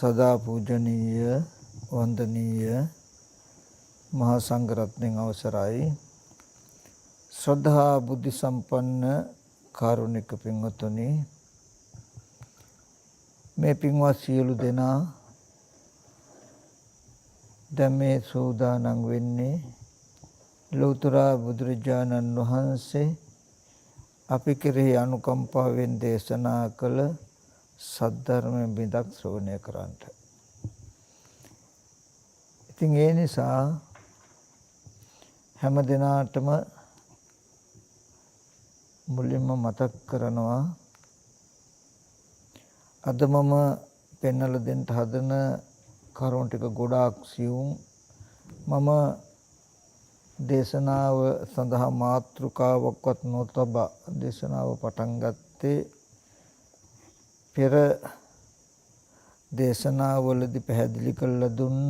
සදා පූජනීය වන්දනීය මහා සංඝරත්නයන් අවසරයි ශ්‍රද්ධා බුද්ධ සම්පන්න කාරුණික පින්වතුනි මේ පින්වත් සියලු දෙනා දැන් මේ සූදානම් වෙන්නේ ලෞතර බුදුරජාණන් වහන්සේ අපි කෙරෙහි අනුකම්පාවෙන් දේශනා කළ සද්ධර්ම බිඳක් ශ්‍රවණය කරන්නට. ඉතින් ඒ නිසා හැම දිනාටම මුලින්ම මතක් කරනවා අද මම පෙන්වලා දෙන්න හදන කරුණු ටික ගොඩාක් සියුම්. මම දේශනාව සඳහා මාතෘකාවක්වත් නොතබා දේශනාව පටන් ගත්තේ පෙර දේශනාවලදී පැහැදිලි කරලා දුන්න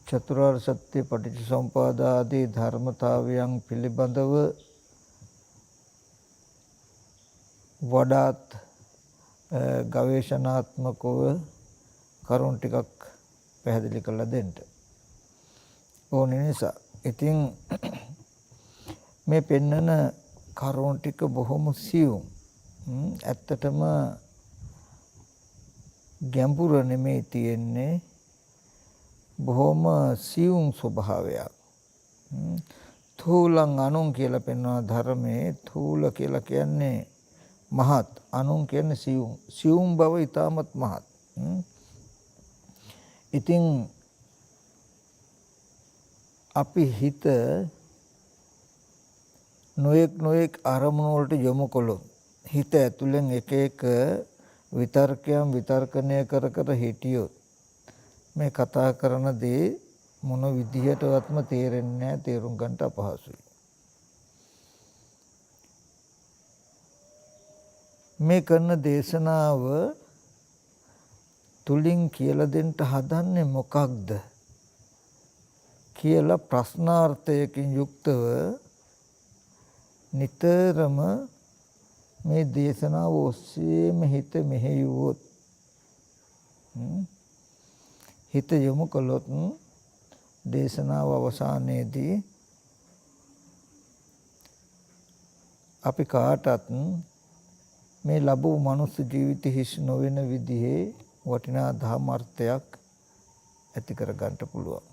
චතුරාර්ය සත්‍ය පටිච්චසමුප්පාද ආදී ධර්මතාවයන් පිළිබඳව වඩාත් ගවේෂණාත්මකව කරුණු ටිකක් පැහැදිලි කරලා දෙන්න ඕන නිසා. ඉතින් මේ පෙන්නන කරුණු ටික බොහොම සියුම්. ඇත්තටම ගැඹුර නෙමෙයි තියෙන්නේ, බොහොම සියුම් ස්වභාවයක්. තූලං අනුන් කියලා පෙන්වන ධර්මයේ තූල කියලා කියන්නේ මහත්, අනුන් කියන්නේ සියුම්. සියුම් බව ඊටමත් මහත්. ඉතින් අපි හිත නොයෙක් අරමුණු වලට යොමු කළොත් හිත ඇතුලෙන් එක එක විතර්කණය කර හිටියොත් මේ කතා කරන දේ මොන විදිහටවත්ම තේරෙන්නේ නැහැ, තේරුම් ගන්නට අපහසුයි. මේ කරන දේශනාව තුලින් කියලා දෙන්න හදන්නේ මොකක්ද කියලා ප්‍රශ්නාර්ථයකින් යුක්තව නිතරම මේ දේශනාව ඔස්සේම හිත මෙහෙයුවොත්, හිත යොමු කළොත් දේශනාව අවසානයේදී අපි කාටත් මේ ලැබූ මනුස්ස ජීවිත හිස් නොවන විදිහේ වටිනා ධර්මාර්ථයක් ඇති කර ගන්නට පුළුවන්.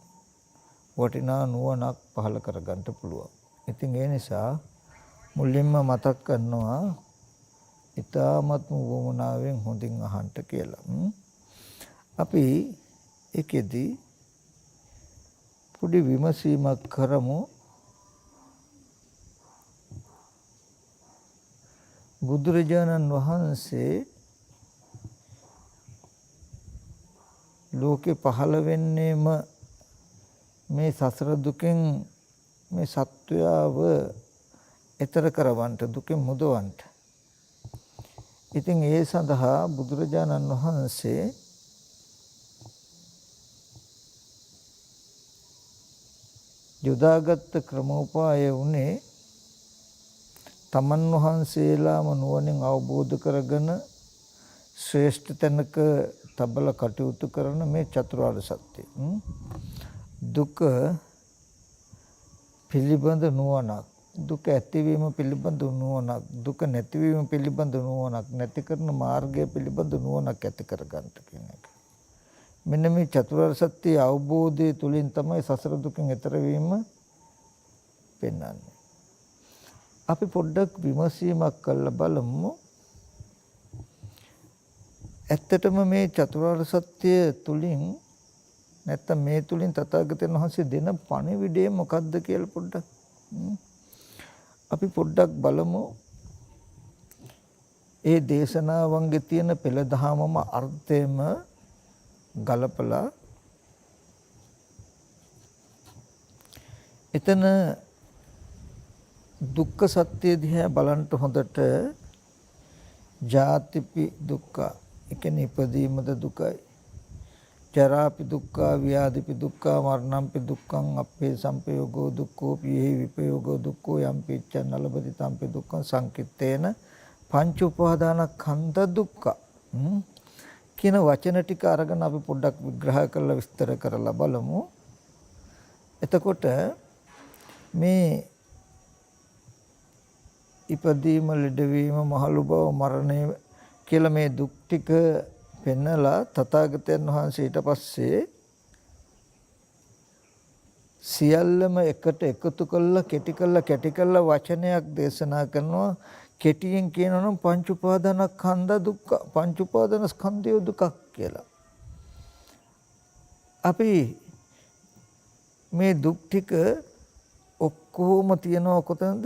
වටිනා නුවණක් පහළ කර ගන්නට පුළුවන්. ඉතින් ඒ නිසා මුලින්ම මතක් කරනවා ඊ타මත්ම වමනාවෙන් හොඳින් අහන්න කියලා. අපි ඒකෙදී පොඩි විමසීමක් කරමු. බුදුරජාණන් වහන්සේ ලෝකේ පහළ වෙන්නේම මේ සසර දුකෙන් මේ සත්වයාව එතර කරවන්නට, දුකෙන් මුදවන්නට. ඉතින් ඒ සඳහා බුදුරජාණන් වහන්සේ යොදාගත් ක්‍රමෝපාය උනේ තමන් වහන්සේලාම නුවණින් අවබෝධ කරගෙන ශ්‍රේෂ්ඨ තැනක තබල කටයුතු කරන මේ චතුරාර්ය සත්‍ය. දුක පිළිබඳ නුවණක්, දුක ඇතිවීම පිළිබඳ නුවණක්, දුක නැතිවීම පිළිබඳ නුවණක්, නැති කරන මාර්ගය පිළිබඳ නුවණක් ඇති කර ගන්නට කියන එක. මෙන්න මේ චතුරාර්ය සත්‍ය අවබෝධය තුළින් තමයි සසර දුකෙන් එතර වීම පෙන්වන්නේ. අපි පොඩ්ඩක් විමසීමක් කරලා බලමු. ඇත්තටම මේ චතුරාර්ය සත්‍ය තුළින් නැත්තම් මේ තුලින් තථාගතයන් වහන්සේ දෙන පණිවිඩය මොකක්ද කියලා පොඩ්ඩක් අපි පොඩ්ඩක් බලමු. ඒ දේශනාවන්ගේ තියෙන පෙළ දහමම අර්ථයම ගලපලා එතන දුක්ඛ සත්‍ය දිහා බලන්න හොඳට. ජාතිපි දුක්ඛ, ඒ කියන්නේ ඉපදීමද දුකයි. ජරාපි දුක්ඛ, ව්‍යාධිපි දුක්ඛ, මරණම්පි දුක්ඛං, අප්පේ සම්පයෝගෝ දුක්ඛෝ, පියෙහි විපයෝගෝ දුක්ඛෝ, යම්පිච්ඡන් නලබති තම්පි දුක්ඛං සංකිට්ඨේන පංච උපාදානස්කන්ධ දුක්ඛ කියන වචන ටික අරගෙන අපි පොඩ්ඩක් විග්‍රහ කරලා විස්තර කරලා බලමු. එතකොට මේ ඉපදීම, ලෙඩවීම, මහලු බව, මරණය කියලා මේ දුක් ටික පෙන්නලා තථාගතයන් වහන්සේ ඊට පස්සේ සියල්ලම එකට එකතු කරලා කැටි කරලා වචනයක් දේශනා කරනවා. කෙටියෙන් කියනවා නම් පංච උපාදානස්කන්ධ දුක්ඛ, පංච උපාදානස්කන්ධය දුකක් කියලා. අපි මේ දුක් ටික ඔක්කොම තියනවා කොතනද?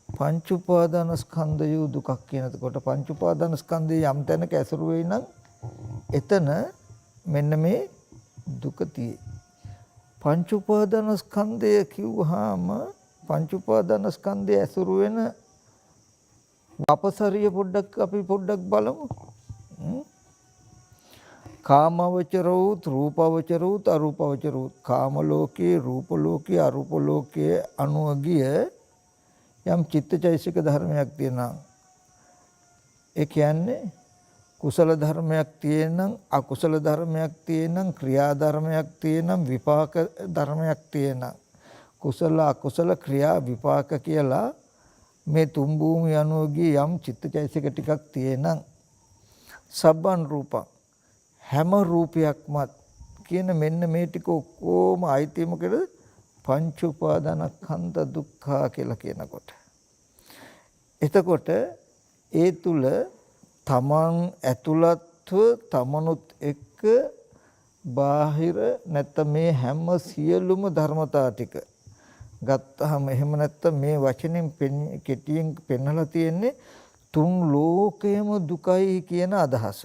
පංච උපාදානස්කන්ධය දුකක් කියනකොට පංච උපාදානස්කන්ධය යම් තැනක ඇසුරු වෙයි නම් එතන මෙන්න මේ දුක තියෙයි. පංච උපාදානස්කන්ධය කිව්වහම පංච උපාදානස්කන්ධය ඇසුරු වෙන අපසරිය අපි පොඩ්ඩක් බලමු. කාමවචරෝත්, රූපවචරෝත්, අරූපවචරෝත්. කාම ලෝකේ, රූප ලෝකේ, අරූප ලෝකයේ අනුව ගිය යම් චිත්තචෛසික ධර්මයක් තියෙනවා. ඒ කියන්නේ කුසල ධර්මයක් තියෙනම්, අකුසල ධර්මයක් තියෙනම්, ක්‍රියා ධර්මයක් තියෙනම්, විපාක ධර්මයක් තියෙනම්. කුසල අකුසල ක්‍රියා විපාක කියලා මේ තුන් භූමිය අනුව ගිය යම් චිත්තචෛසික ටිකක් තියෙනම් සබ්බන් රූපං හැම රූපයක්මත් කියන මෙන්න මේ ටික ඔක්කොම අයිති මොකද? පංච උපාදානස්කන්ධ දුක්ඛ කියලා කියනකොට. එතකොට ඒ තුල තමන් ඇතුළත්ව තමනුත් එක්ක බාහිර නැත්නම් මේ හැම සියලුම ධර්මතා ටික ගත්තහම එහෙම නැත්නම් මේ වචනෙන් කෙටියෙන් පෙන්නලා තියෙන්නේ තුන් ලෝකයේම දුකයි කියන අදහස.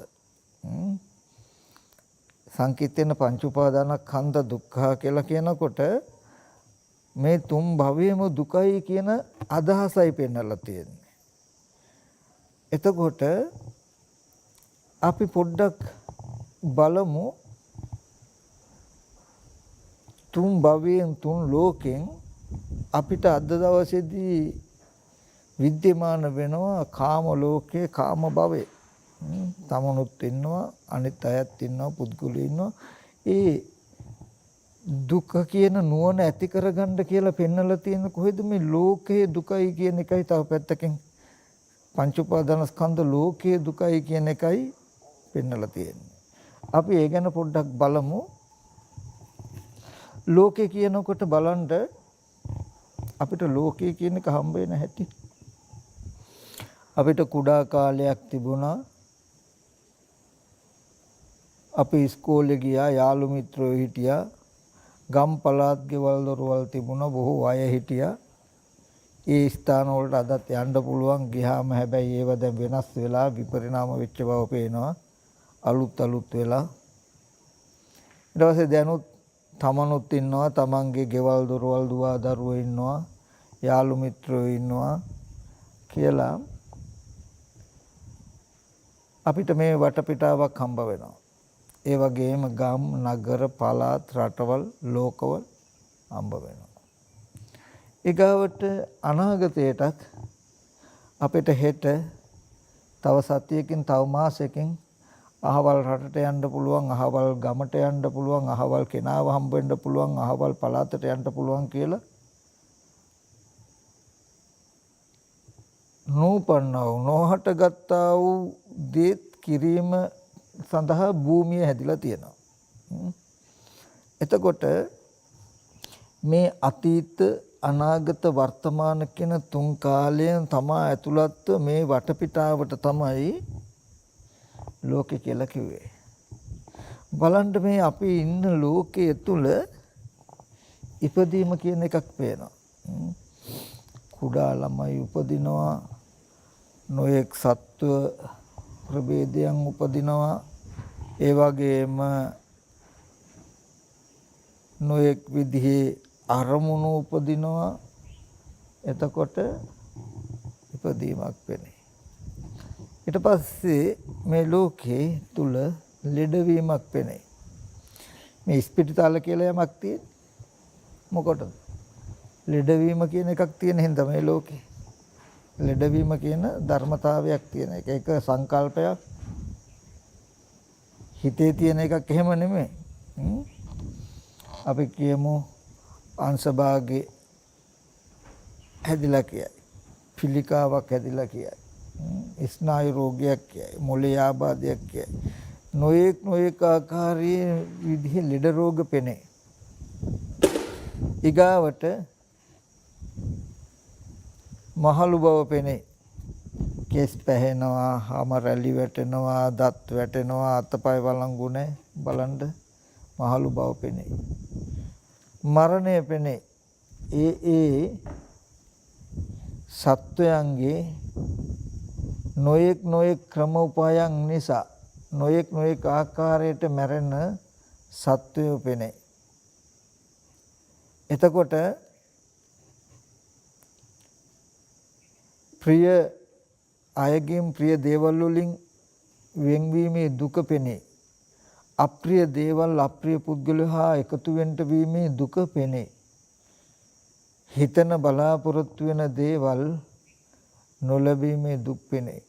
සංකීර්තන පංච උපාදානස්කන්ධ දුක්ඛ කියලා කියනකොට මේ තුන් භවයේම දුකයි කියන අදහසයි පෙන්නලා තියෙන්නේ. එතකොට අපි පොඩ්ඩක් බලමු තුන් භවයෙන් තුන් ලෝකෙන් අපිට අද දවසේදී විද්‍යමාන වෙනවා කාම ලෝකේ, කාම භවයේ. තමනුත් ඉන්නවා, අනිත් අයත් ඉන්නවා, පුද්ගලයෝ ඉන්නවා. ඒ දුක කියන නුවණ ඇති කරගන්න කියලා පෙන්නලා තියෙන කොහෙද මේ ලෝකයේ දුකයි කියන එකයි තව පැත්තකින් පංච උපාදානස්කන්ධ ලෝකයේ දුකයි කියන එකයි පෙන්නලා තියෙන්නේ. අපි ඒ ගැන පොඩ්ඩක් බලමු. ලෝකේ කියනකොට බලන්න අපිට ලෝකේ කියන එක හම්බ වෙන හැටි. අපිට කුඩා කාලයක් තිබුණා. අපි ඉස්කෝලේ ගියා, යාළු මිත්‍රයෝ හිටියා. ගම් පළාත් ගෙවල් දොරවල් තිබුණා, බොහෝ අය හිටියා. ඒ ස්ථාන වලට අදත් යන්න පුළුවන්. ගියාම හැබැයි ඒව දැන් වෙනස් වෙලා විපරිණාම වෙච්ච බව පේනවා. අලුත් වෙලා. ඊට පස්සේ දැනුත් තමනුත් ඉන්නවා, තමන්ගේ ගෙවල් දොරවල් දුවා දරුවෝ ඉන්නවා, යාළු මිත්‍රයෝ ඉන්නවා කියලා අපිට මේ වටපිටාවක් හම්බ වෙනවා. ඒ වගේම ගම්, නගර, පළාත්, රටවල්, ලෝකවල හම්බ වෙනවා. ඊගාවට අනාගතයටත් අපිට හෙට තව සතියකින්, තව මාසයකින් අහවල් රටට යන්න පුළුවන්, අහවල් ගමට යන්න පුළුවන්, අහවල් කෙනාව හම්බ වෙන්න පුළුවන්, අහවල් පළාතට යන්න පුළුවන් කියලා නූපන්නා වූ, නොහට ගත්තා වූ දේත් කිරීම සඳහා භූමිය හැදිලා තියෙනවා. එතකොට මේ අතීත, අනාගත, වර්තමාන කියන තුන් කාලයෙන් තමා ඇතුළත්ව මේ වටපිටාවට තමයි ලෝකේ කියලා කිව්වේ. බලන්න මේ අපි ඉන්න ලෝකයේ තුල ඉපදීම කියන එකක් පේනවා. කුඩා ළමයි උපදිනවා, නොයෙක් සත්ව ප්‍රභේදයන් උපදිනවා, ඒ වගේම නොයෙක් විදිහේ අරමුණු උපදිනවා. එතකොට ඉපදීමක් වෙන්නේ. ඊට පස්සේ මේ ලෝකේ තුල ලෙඩවීමක් වෙන්නේ. මේ ස්පිරිතාල කියලා යමක් තියෙන. මොකටද? ලෙඩවීම කියන එකක් තියෙන හින්දා මේ ලෝකේ. ලෙඩවීම කියන ධර්මතාවයක් තියෙන එක. ඒක සංකල්පයක්. හිතේ තියෙන එකක් එහෙම නෙමෙයි. අපි කියමු අංශභාගේ හැදිලා කියයි. පිළිකාවක් හැදිලා කියයි. ස්නායු රෝගයක් කියයි. මොළේ ආබාධයක් කියයි. නොඑක ආකාරයේ විදිහේ ලෙඩ රෝග පෙනේ. ඊගාවට මහලු බව පෙනේ. කෙස් පැහෙනවා, හම රැලි වැටෙනවා, දත් වැටෙනවා, අතපය වළංගු නැහැ. බලන්න මහලු බව පෙනේ. මරණය පෙනේ. ඒ සත්වයන්ගේ නොයෙක් ක්‍රම උපායන් නිසා නොයෙක් ආකාරයට මැරෙන සත්වයෝ පෙනේ. එතකොට ප්‍රිය අයගෙන් ප්‍රිය දේවල් වලින් වෙන්වීමේ දුක පෙනේ. අප්‍රිය දේවල් අප්‍රිය පුද්ගලයෝ හා එකතු වෙන්න වීමේ දුක පෙනේ. හිතන බලාපොරොත්තු වෙන දේවල් නොලැබීමේ දුක් පෙනේ.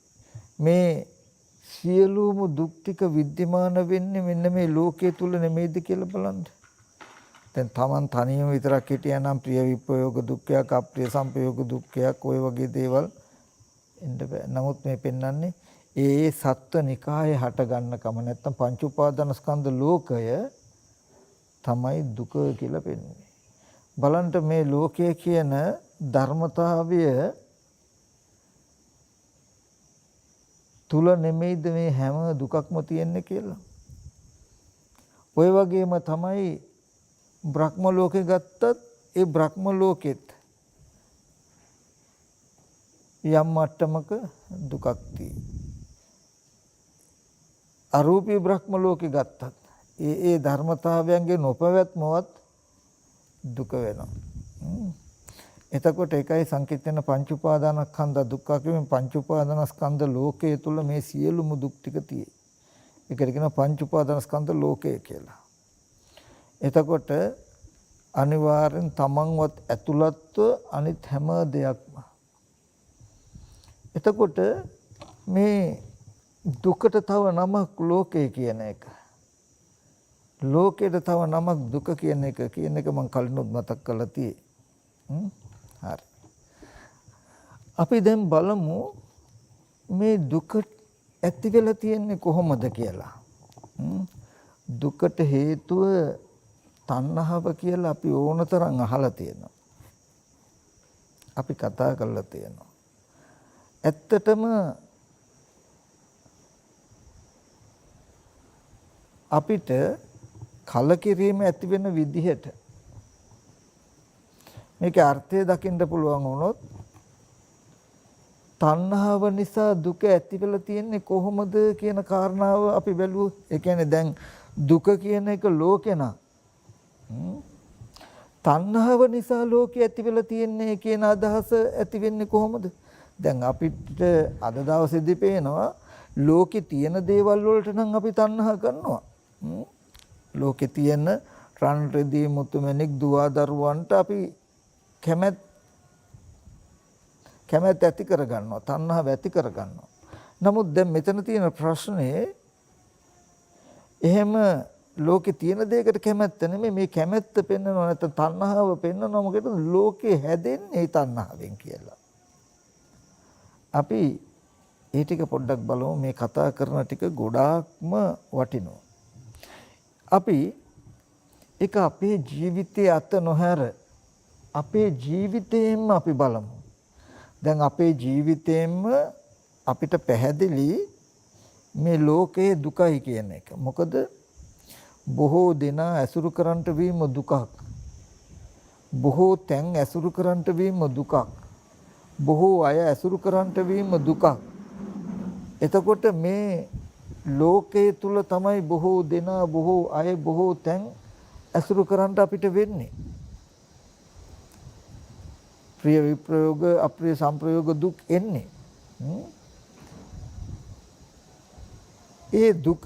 මේ සියලුම දුක් ටික විද්‍යමාන වෙන්නේ මෙන්න මේ ලෝකයේ තුල නෙමෙයිද කියලා බලන්න. දැන් Taman තනියම විතරක් හිටියා නම් ප්‍රිය විප්‍රයෝග දුක්ඛයක්, අප්‍රිය සංපයෝග දුක්ඛයක් ওই වගේ දේවල් එන්න බෑ. නමුත් මේ පෙන්වන්නේ ඒ සත්ව නිකායේ හට ගන්න කම නැත්තම් පංච උපාදාන ස්කන්ධ ලෝකය තමයි දුක කියලා පෙන්වන්නේ. බලන්න මේ ලෝකයේ කියන ධර්මතාවය තුල නෙමෙයිද මේ හැම දුකක්ම තියෙන්නේ කියලා. ඔය වගේම තමයි බ්‍රහ්ම ලෝකේ ගත්තත් ඒ බ්‍රහ්ම ලෝකෙත් යම් මට්ටමක දුකක් තියෙනවා. අරූපී බ්‍රහ්ම ලෝකේ ගත්තත් ඒ ධර්මතාවයන්ගේ නොපැවැත්මවත් දුක වෙනවා. එතකොට ඒකයි සංකීර්ණ පංච උපාදානස්කන්ධ දුක්ඛ කියන්නේ පංච උපාදානස්කන්ධ ලෝකයේ තුල මේ සියලුම දුක් ටික තියෙයි. ඒකට කියනවා පංච උපාදානස්කන්ධ ලෝකය කියලා. එතකොට අනිවාර්යෙන් තමන්වත් ඇතුළත්ව අනිත් හැම දෙයක්ම. එතකොට මේ දුකට තව නමක් ලෝකය කියන එක. ලෝකයට තව නමක් දුක කියන එක මම කලිනුත් මතක් කරලා තියෙයි. හරි. අපි දැන් බලමු මේ දුක ඇති වෙලා තියෙන්නේ කොහොමද කියලා. දුකට හේතුව තණ්හාව කියලා අපි ඕනතරම් අහලා තියෙනවා. අපි කතා කරලා තියෙනවා. ඇත්තටම අපිට කලකිරීම ඇති වෙන විදිහට මේකේ අර්ථය දකින්න පුළුවන් වුණොත් තණ්හාව නිසා දුක ඇති වෙලා තියෙන්නේ කොහොමද කියන කාරණාව අපි බැලුවොත් ඒ කියන්නේ දැන් දුක කියන එක ලෝකේ නා තණ්හාව නිසා ලෝකේ ඇති වෙලා තියෙන්නේ කියන අදහස ඇති වෙන්නේ කොහොමද? දැන් අපිට අද දවසේදී පේනවා ලෝකේ තියෙන දේවල් වලට නම් අපි තණ්හා කරනවා. ලෝකේ තියෙන රන් රෙදි මුතුමැණික් දුව දරුවන්ට අපි කැමැත්ත ඇති කර ගන්නවා, තණ්හාව ඇති කර ගන්නවා. නමුත් දැන් මෙතන තියෙන ප්‍රශ්නේ එහෙම ලෝකේ තියෙන දෙයකට කැමැත්ත නෙමෙයි මේ කැමැත්ත පෙන්වනවා නැත්නම් තණ්හාව පෙන්වනවා මොකද ලෝකේ හැදෙන්නේ තණ්හාවෙන් කියලා. අපි ඒ ටික පොඩ්ඩක් බලමු මේ කතා කරන ටික ගොඩාක්ම වටිනවා. අපි ඒක අපේ ජීවිතයේ අත නොහැර අපේ ජීවිතයෙන්ම අපි බලමු. දැන් අපේ ජීවිතයෙන්ම අපිට පැහැදිලි මේ ලෝකයේ දුකයි කියන එක. මොකද බොහෝ දෙනා ඇසුරු කරන්ට වීම දුකක්. බොහෝ තැන් ඇසුරු කරන්ට වීම දුකක්. බොහෝ අය ඇසුරු කරන්ට වීම දුකක්. එතකොට මේ ලෝකයේ තුල තමයි බොහෝ දෙනා බොහෝ අය බොහෝ තැන් ඇසුරු කරන්ට අපිට වෙන්නේ. ප්‍රිය විප්‍රයෝග අප්‍රිය සංප්‍රයෝග දුක් එන්නේ. ඒ දුක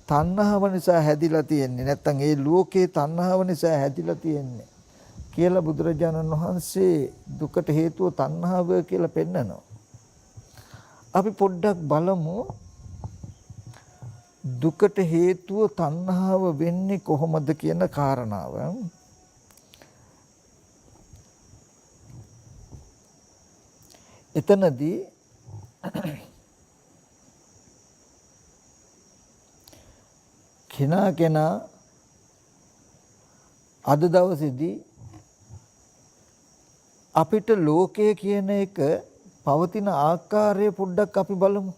තණ්හාව නිසා හැදිලා තියෙන්නේ නැත්නම් ඒ ලෝකේ තණ්හාව නිසා හැදිලා තියෙන්නේ කියලා බුදුරජාණන් වහන්සේ දුකට හේතුව තණ්හාව කියලා පෙන්නනවා. අපි පොඩ්ඩක් බලමු දුකට හේතුව තණ්හාව වෙන්නේ කොහොමද කියන කාරණාව එතනදී කෙනා අද දවසේදී අපිට ලෝකය කියන එක පවතින ආකාරය පොඩ්ඩක් අපි බලමු.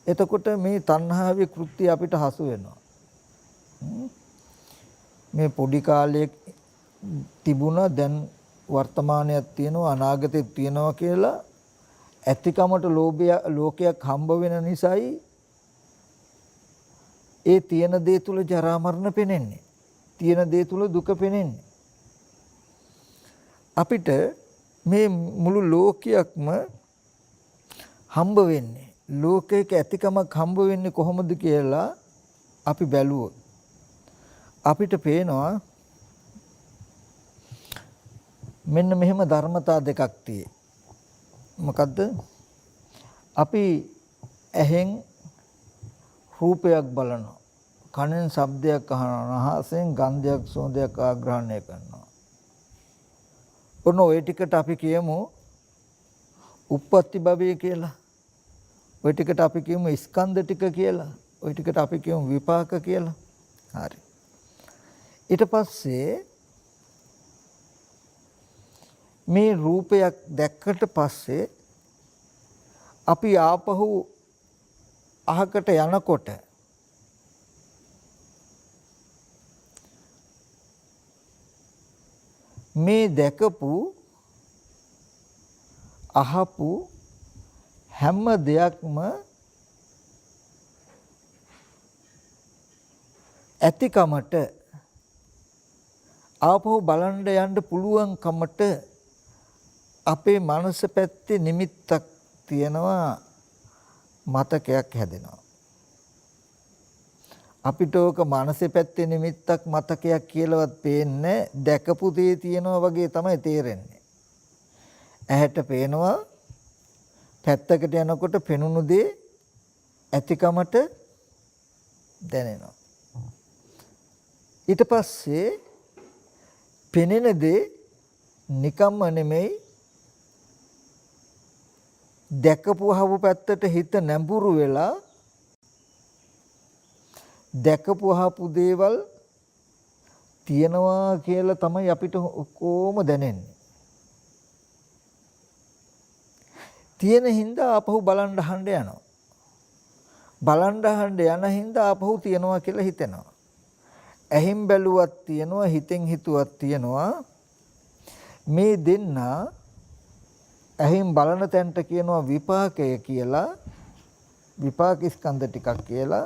එතකොට මේ තණ්හාවේ කෘත්‍ය අපිට හසු වෙනවා. මේ පොඩි කාලයේ තිබුණා දැන් වර්තමානයක් තියෙනවා අනාගතයක් තියෙනවා කියලා ඇතිකමට ලෝකයක් හම්බ වෙන නිසායි ඒ තියෙන දේ තුල ජරා මරණ පෙනෙන්නේ. තියෙන දේ තුල දුක පෙනෙන්නේ. අපිට මේ මුළු ලෝකයක්ම හම්බ වෙන්නේ ලෝකයක ඇතිකමක් හම්බ වෙන්නේ කොහොමද කියලා අපි බැලුවොත් අපිට පේනවා මෙන්න මෙහෙම ධර්මතා දෙකක් තියෙයි. මොකද්ද? අපි ඇහෙන් රූපයක් බලනවා. කනෙන් ශබ්දයක් අහනවා. නාසයෙන් ගන්ධයක් සුවඳයක් ආග්‍රහණය කරනවා. ඔන්න ඔය ටිකට අපි කියමු උප්පත්ති භවය කියලා. ඔය ටිකට අපි කියමු ස්කන්ධ ටික කියලා. ඔය ටිකට අපි කියමු විපාක කියලා. හරි. ඊට පස්සේ මේ රූපයක් දැක්කට පස්සේ අපි ආපහු අහකට යනකොට මේ දැකපු අහපු හැම දෙයක්ම ඇතිකමට ආපහු බලන්න යන්න පුළුවන්කමට අපේ මනස පැත්තේ නිමිත්තක් තියෙනවා මතකයක් හැදෙනවා. අපිට ඕක මනසේ පැත්තේ නිමිත්තක් මතකයක් කියලාවත් පේන්නේ දැකපු දේ තියෙනවා වගේ තමයි තේරෙන්නේ. ඇහැට පේනවා පැත්තකට යනකොට පෙනුණු දේ ඇතිකමට දැනෙනවා. ඊට පස්සේ පෙනෙන දේ නිකම්ම නෙමෙයි දැකපුවහව පැත්තට හිත නැඹුරු වෙලා දැකපුවහපු දේවල් තියනවා කියලා තමයි අපිට කොහොම දැනෙන්නේ. තියෙන හින්දා ආපහු බලන්න අහන්න යනවා. බලන්න අහන්න යන හින්දා ආපහු තියනවා කියලා හිතෙනවා. ඇහින් බැලුවත් තියනවා හිතෙන් හිතුවත් තියනවා. මේ දෙන්න ඇහින් බලන තැනට කියනවා විපාකය කියලා. විපාක ස්කන්ධ ටිකක් කියලා.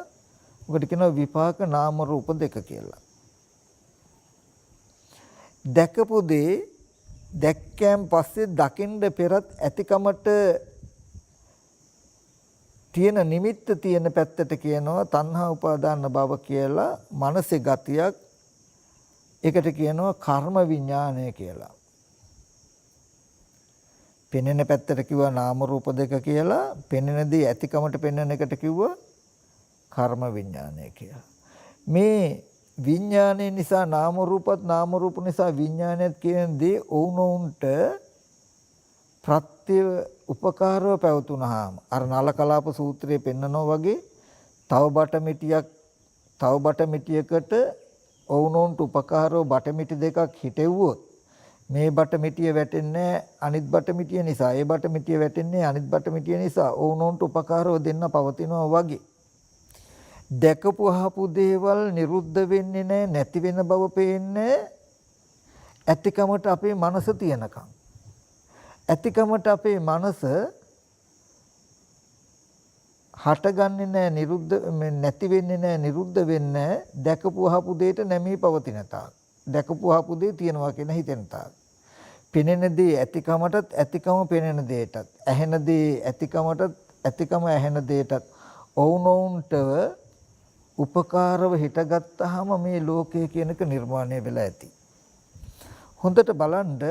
මොකට කියනවා විපාක නාම රූප දෙක කියලා. දැකපු දේ දැක්කයන් පස්සේ දකින්න පෙරත් ඇතිකමට තියෙන නිමිත්ත තියෙන පැත්තට කියනවා තණ්හා උපාදාන භව කියලා මනසේ ගතියක්. ඒකට කියනවා කර්ම විඥානය කියලා. පෙනෙන පැත්තට කිව්වා නාම රූප දෙක කියලා. පෙනෙන දේ ඇතිකමට පෙනෙන එකට කිව්වා කර්ම විඥානය කියලා. මේ විඥානය නිසා නාම රූපත් නාම රූප නිසා විඥානයත් කියන දේ ඔවුනොවුන්ට ප්‍රත්‍ය උපකාරව පැවතුනහම අර නල කලාප සූත්‍රයේ පෙන්නනවා වගේ තව බට මිටියකට ඔවුනොවුන්ට උපකාරව බට මිටි දෙකක් හිටෙව්වොත් මේ බට මිටිය වැටෙන්නේ අනිත් බට මිටිය නිසා ඒ බට මිටිය වැටෙන්නේ අනිත් බට මිටිය නිසා ඔවුනොවුන්ට උපකාරව දෙන්න පවතිනවා වගේ දැකපු අහපු දේවල් නිරුද්ධ වෙන්නේ නැහැ නැති වෙන බව පේන්නේ ඇතිකමට අපේ මනස තියනකම් ඇතිකමට අපේ මනස හටගන්නේ නැහැ නිරුද්ධ නැති වෙන්නේ නැහැ නිරුද්ධ වෙන්නේ දැකපු අහපු දෙයට නැමී පවතින තාක් දැකපු අහපු දේ තියනවා කියන හිතෙන තාක් පෙනෙන දේ ඇතිකමටත් ඇතිකම පෙනෙන දෙයටත් ඇහෙන දේ ඇතිකමටත් ඇතිකම ඇහෙන දෙයටත් ඔවුනොවුන්ට උපකාරව හිටගත්තාම මේ ලෝකය කියනක නිර්මාණය වෙලා ඇති. හොඳට බලන්න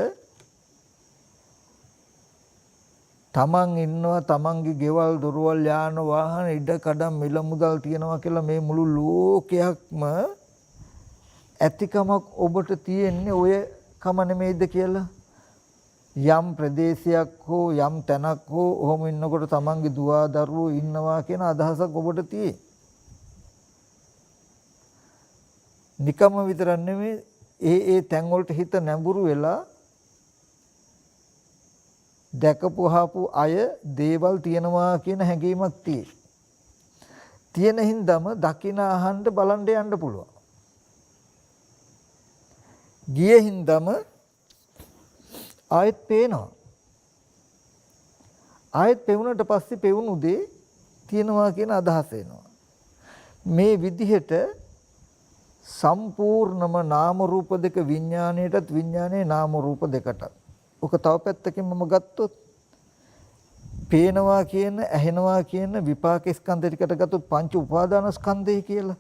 තමන් ඉන්නවා තමන්ගේ ගෙවල් දොරවල් යාන වාහන ඉඩ කඩම් මිල මුදල් තියනවා කියලා මේ මුළු ලෝකයක්ම ඇතිකමක් ඔබට තියෙන්නේ ඔය කම නෙමෙයිද කියලා යම් ප්‍රදේශයක් හෝ යම් තැනක් හෝ ඔහොම ඉන්නකොට තමන්ගේ දුව දරුවෝ ඉන්නවා කියන අදහසක් ඔබට තියෙයි. නිකම්ම විතරක් නෙමෙයි ඒ තැන් වලට හිත නැඹුරු වෙලා දැකපු අහපු අය දේවල් තියනවා කියන හැඟීමක් තියෙයි. තියෙන හින්දාම දකින අහන්න බලන්න යන්න පුළුවන්. ගියේ හින්දාම ආයෙත් පේනවා. ආයෙත් පෙවුනට පස්සේ පෙවුණු දේ තියනවා කියන අදහස එනවා. මේ විදිහට සම්පූර්ණම නාම රූප දෙක විඥාණයටත් විඥානයේ නාම රූප දෙකටත්. ඔක තව පැත්තකින් මම ගත්තොත් පේනවා කියන ඇහෙනවා කියන විපාක ස්කන්ධ ටිකට ගත්තොත් පංච උපාදාන ස්කන්ධය කියලා.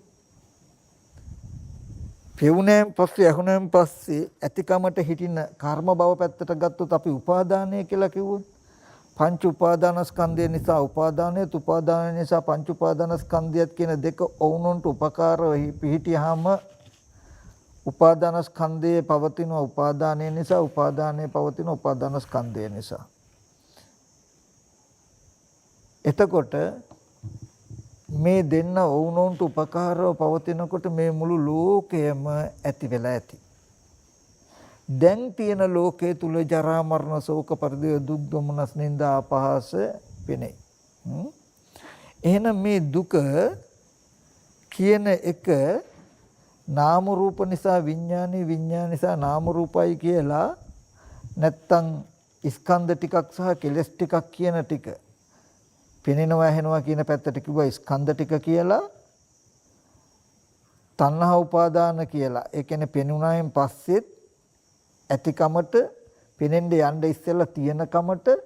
පෙවුනෑන් පස්සේ ඇහුනෑන් පස්සේ ඇතිකමට හිටින කර්ම භව පැත්තට ගත්තොත් අපි උපාදානය කියලා කිව්වොත් පංච උපාදානස්කන්ධය නිසා උපාදානය උපාදානය නිසා පංච උපාදානස්කන්ධයත් කියන දෙක ඔවුනොන්ට උපකාරව පිහිටියාම උපාදානස්කන්ධයේ පවතින උපාදානය නිසා උපාදානයේ පවතින උපාදානස්කන්ධය නිසා. එතකොට මේ දෙන්න ඔවුනොන්ට උපකාරව පවතිනකොට මේ මුළු ලෝකයම ඇති වෙලා ඇති. දැන් තියෙන ලෝකයේ තුල ජරා මරණ ශෝක පරිදේ දුක් දුමනස් නින්දා අපහාස වෙන්නේ. එහෙනම් මේ දුක කියන එක නාම රූප නිසා විඥානේ විඥාන නිසා නාම රූපයි කියලා නැත්තම් ස්කන්ධ ටිකක් සහ කෙලස් ටිකක් කියන ටික පෙනෙනවා ඇහෙනවා කියන පැත්තට කිව්වා ස්කන්ධ ටික කියලා තණ්හා උපාදාන කියලා. ඒ කියන්නේ පෙනුනායින් පස්සෙත් ඇතිකමට පෙනෙන්න යන්න ඉස්සෙල්ලා තියෙන කමට